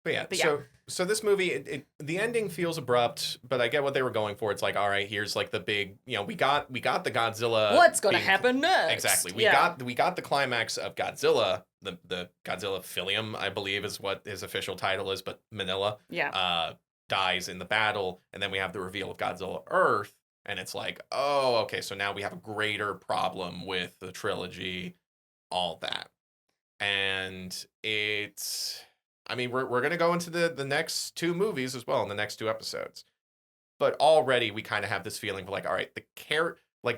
But yeah. So this movie, the ending feels abrupt, but I get what they were going for. It's like, all right, here's like the big, we got the Godzilla. What's gonna happen next? Exactly. We got the climax of Godzilla, the Godzilla Philium, I believe is what his official title is, but Manila. Yeah. Dies in the battle, and then we have the reveal of Godzilla Earth, and it's like, oh, okay, so now we have a greater problem with the trilogy, all that. And we're going to go into the next 2 movies as well in the next 2 episodes. But already we kind of have this feeling of like, all right,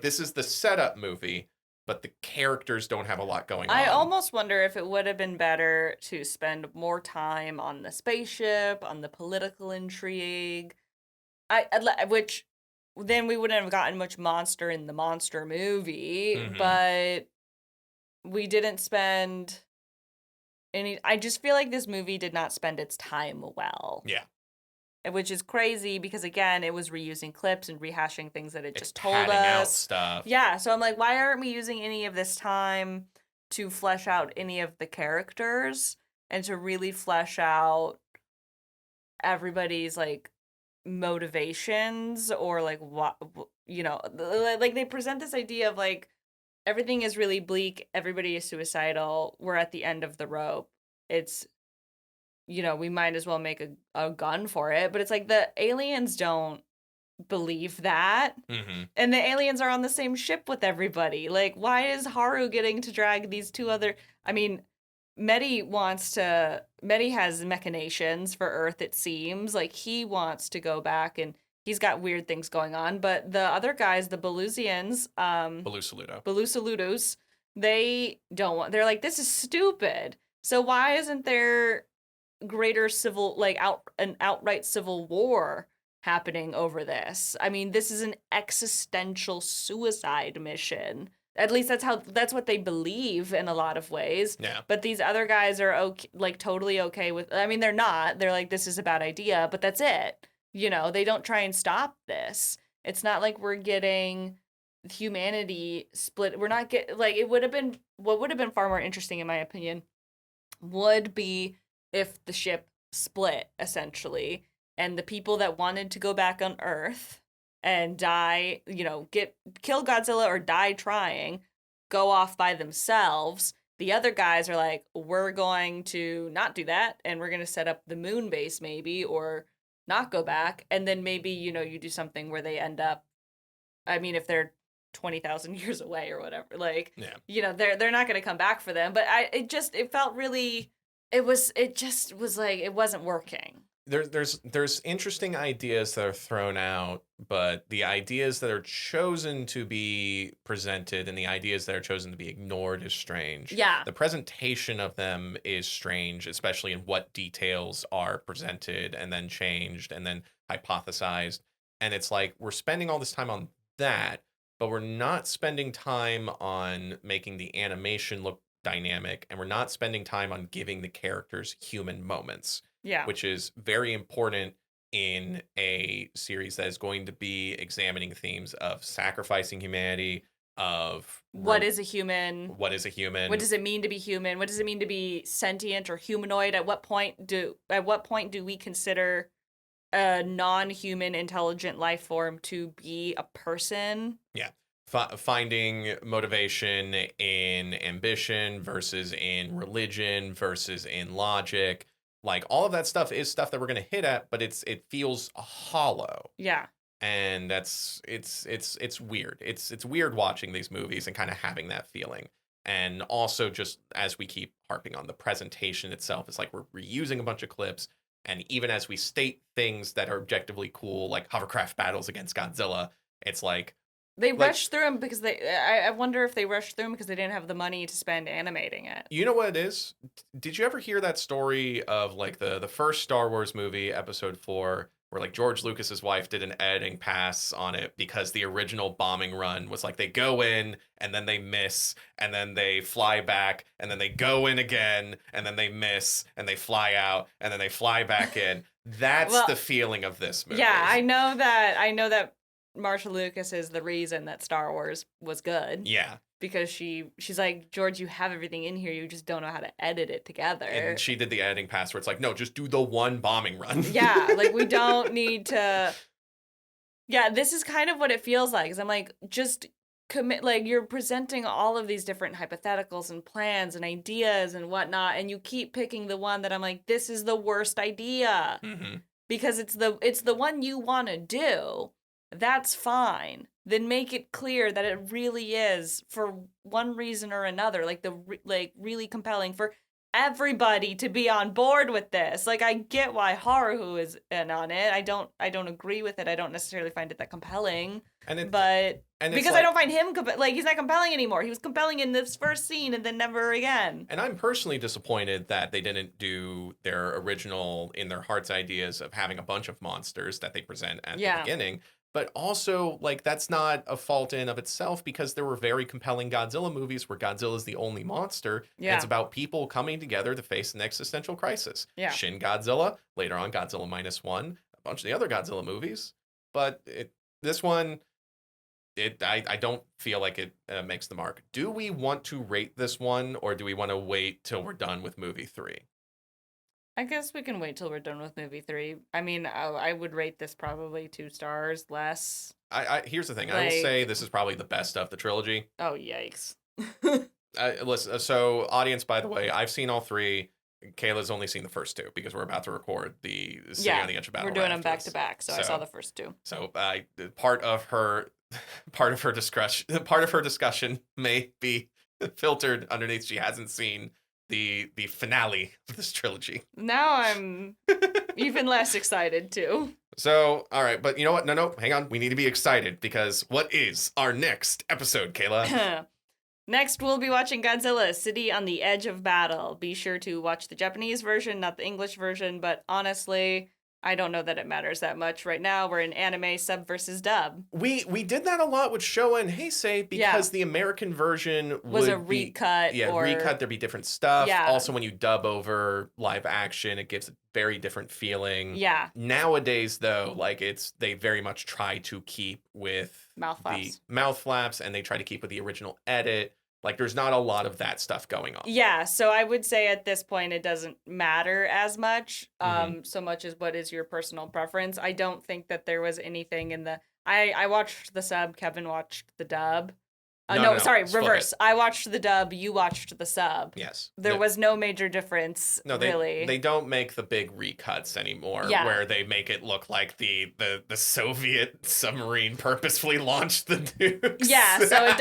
this is the setup movie, but the characters don't have a lot going on. I almost wonder if it would have been better to spend more time on the spaceship, on the political intrigue, which then we wouldn't have gotten much monster in the monster movie, but we didn't spend any. I just feel like this movie did not spend its time well. Yeah. Which is crazy because, again, it was reusing clips and rehashing things that it just told padding us. Out stuff. Yeah, so I'm like, why aren't we using any of this time to flesh out any of the characters and to really flesh out everybody's, like, motivations or, like, what, like, they present this idea of, like, everything is really bleak, everybody is suicidal, we're at the end of the rope. It's... we might as well make a gun for it. But it's like the aliens don't believe that. And the aliens are on the same ship with everybody. Like, why is Haru getting to drag these 2 other... I mean, Mehdi has machinations for Earth, it seems. Like, he wants to go back and he's got weird things going on. But the other guys, the Belusians... Belusaludos, they don't want... They're like, this is stupid. So why isn't there... greater civil, like an outright civil war happening over this? I mean, this is an existential suicide mission. At least that's what they believe in a lot of ways. Yeah. But these other guys are okay, like totally okay with. I mean, they're not. They're like, this is a bad idea, but that's it. They don't try and stop this. It's not like we're getting humanity split. We're not it would have been what would have been far more interesting, in my opinion, would be if the ship split, essentially, and the people that wanted to go back on Earth and die, kill Godzilla or die trying, go off by themselves. The other guys are like, we're going to not do that, and we're going to set up the moon base maybe, or not go back, and then maybe, you do something where they end up, I mean, if they're 20,000 years away or whatever, like, they're not going to come back for them, but it felt really... It just was like it wasn't working. There's interesting ideas that are thrown out, but the ideas that are chosen to be presented and the ideas that are chosen to be ignored is strange. Yeah. The presentation of them is strange, especially in what details are presented and then changed and then hypothesized. And it's like we're spending all this time on that, but we're not spending time on making the animation look dynamic, and we're not spending time on giving the characters human moments. Yeah. Which is very important in a series that is going to be examining themes of sacrificing humanity, of What is a human? what is a human. What does it mean to be human? What does it mean to be sentient or humanoid? At what point do we consider a non-human intelligent life form to be a person? Yeah. Finding motivation in ambition versus in religion versus in logic. Like all of that stuff is stuff that we're going to hit at, but it feels hollow. Yeah. And it's weird. It's weird watching these movies and kind of having that feeling. And also just as we keep harping on the presentation itself, it's like we're reusing a bunch of clips. And even as we state things that are objectively cool, like hovercraft battles against Godzilla, it's like they rushed through them because I wonder if they rushed through them because they didn't have the money to spend animating it. You know what it is? Did you ever hear that story of like the first Star Wars movie, Episode 4, where like George Lucas's wife did an editing pass on it because the original bombing run was like they go in and then they miss and then they fly back and then they go in again and then they miss and they fly out and then they fly back in. That's the feeling of this movie. Yeah, I know that Marsha Lucas is the reason that Star Wars was good. Yeah. Because she's like, George, you have everything in here, you just don't know how to edit it together. And she did the editing pass where it's like, no, just do the one bombing run. Yeah, like we don't need to. Yeah, this is kind of what it feels like. Is I'm like, just commit. Like you're presenting all of these different hypotheticals and plans and ideas and whatnot, and you keep picking the one that I'm like, this is the worst idea because it's the one you want to do. That's fine. Then make it clear that it really is for one reason or another, like really compelling for everybody to be on board with this. Like I get why Haruhu is in on it. I don't agree with it. I don't necessarily find it that compelling. Because I don't find him he's not compelling anymore. He was compelling in this first scene and then never again. And I'm personally disappointed that they didn't do their original in their heart's ideas of having a bunch of monsters that they present at the beginning. But also, like, that's not a fault in of itself because there were very compelling Godzilla movies where Godzilla is the only monster. Yeah. And it's about people coming together to face an existential crisis. Yeah. Shin Godzilla, later on Godzilla -1, a bunch of the other Godzilla movies. But this one, I don't feel like it makes the mark. Do we want to rate this one or do we want to wait till we're done with movie 3? I guess we can wait till we're done with movie 3. I mean, I would rate this probably 2 stars less. Here's the thing. I will say this is probably the best of the trilogy. Oh, yikes. Listen, so audience, by the way, I've seen all 3. Kayla's only seen the first 2 because we're about to record the City on the Edge of Battle. We're doing them back to back, so I saw the first 2. So part of her discussion may be filtered underneath. She hasn't seen the finale of this trilogy. Now I'm even less excited too. So, all right, but you know what? No, hang on. We need to be excited because what is our next episode, Kayla? Next, we'll be watching Godzilla, City on the Edge of Battle. Be sure to watch the Japanese version, not the English version, but honestly, I don't know that it matters that much. Right now, we're in anime sub versus dub. We did that a lot with Showa and Heisei because the American version was a recut. Recut. There'd be different stuff. Yeah. Also, when you dub over live action, it gives a very different feeling. Yeah. Nowadays, though, like they very much try to keep with mouth flaps, and they try to keep with the original edit. Like, there's not a lot of that stuff going on. Yeah, so I would say at this point it doesn't matter as much, so much as what is your personal preference. I don't think that there was anything in the... I watched the sub, Kevin watched the dub. Sorry, reverse. I watched the dub, you watched the sub. Yes. There was no major difference, really. They don't make the big recuts anymore, where they make it look like the Soviet submarine purposefully launched the nukes. Yeah, so it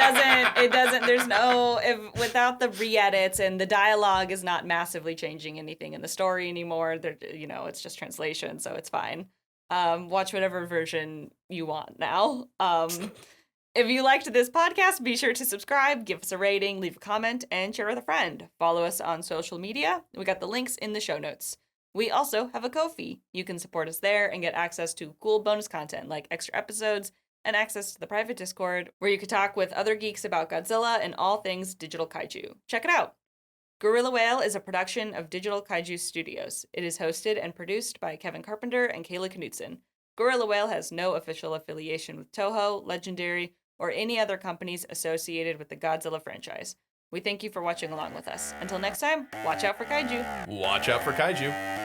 doesn't, without the re-edits, and the dialogue is not massively changing anything in the story anymore. It's just translation, so it's fine. Watch whatever version you want now. If you liked this podcast, be sure to subscribe, give us a rating, leave a comment, and share with a friend. Follow us on social media. We got the links in the show notes. We also have a Ko-fi. You can support us there and get access to cool bonus content like extra episodes and access to the private Discord where you can talk with other geeks about Godzilla and all things Digital Kaiju. Check it out. Gorilla Whale is a production of Digital Kaiju Studios. It is hosted and produced by Kevin Carpenter and Kayla Knutson. Gorilla Whale has no official affiliation with Toho, Legendary, or any other companies associated with the Godzilla franchise. We thank you for watching along with us. Until next time, watch out for kaiju. Watch out for kaiju.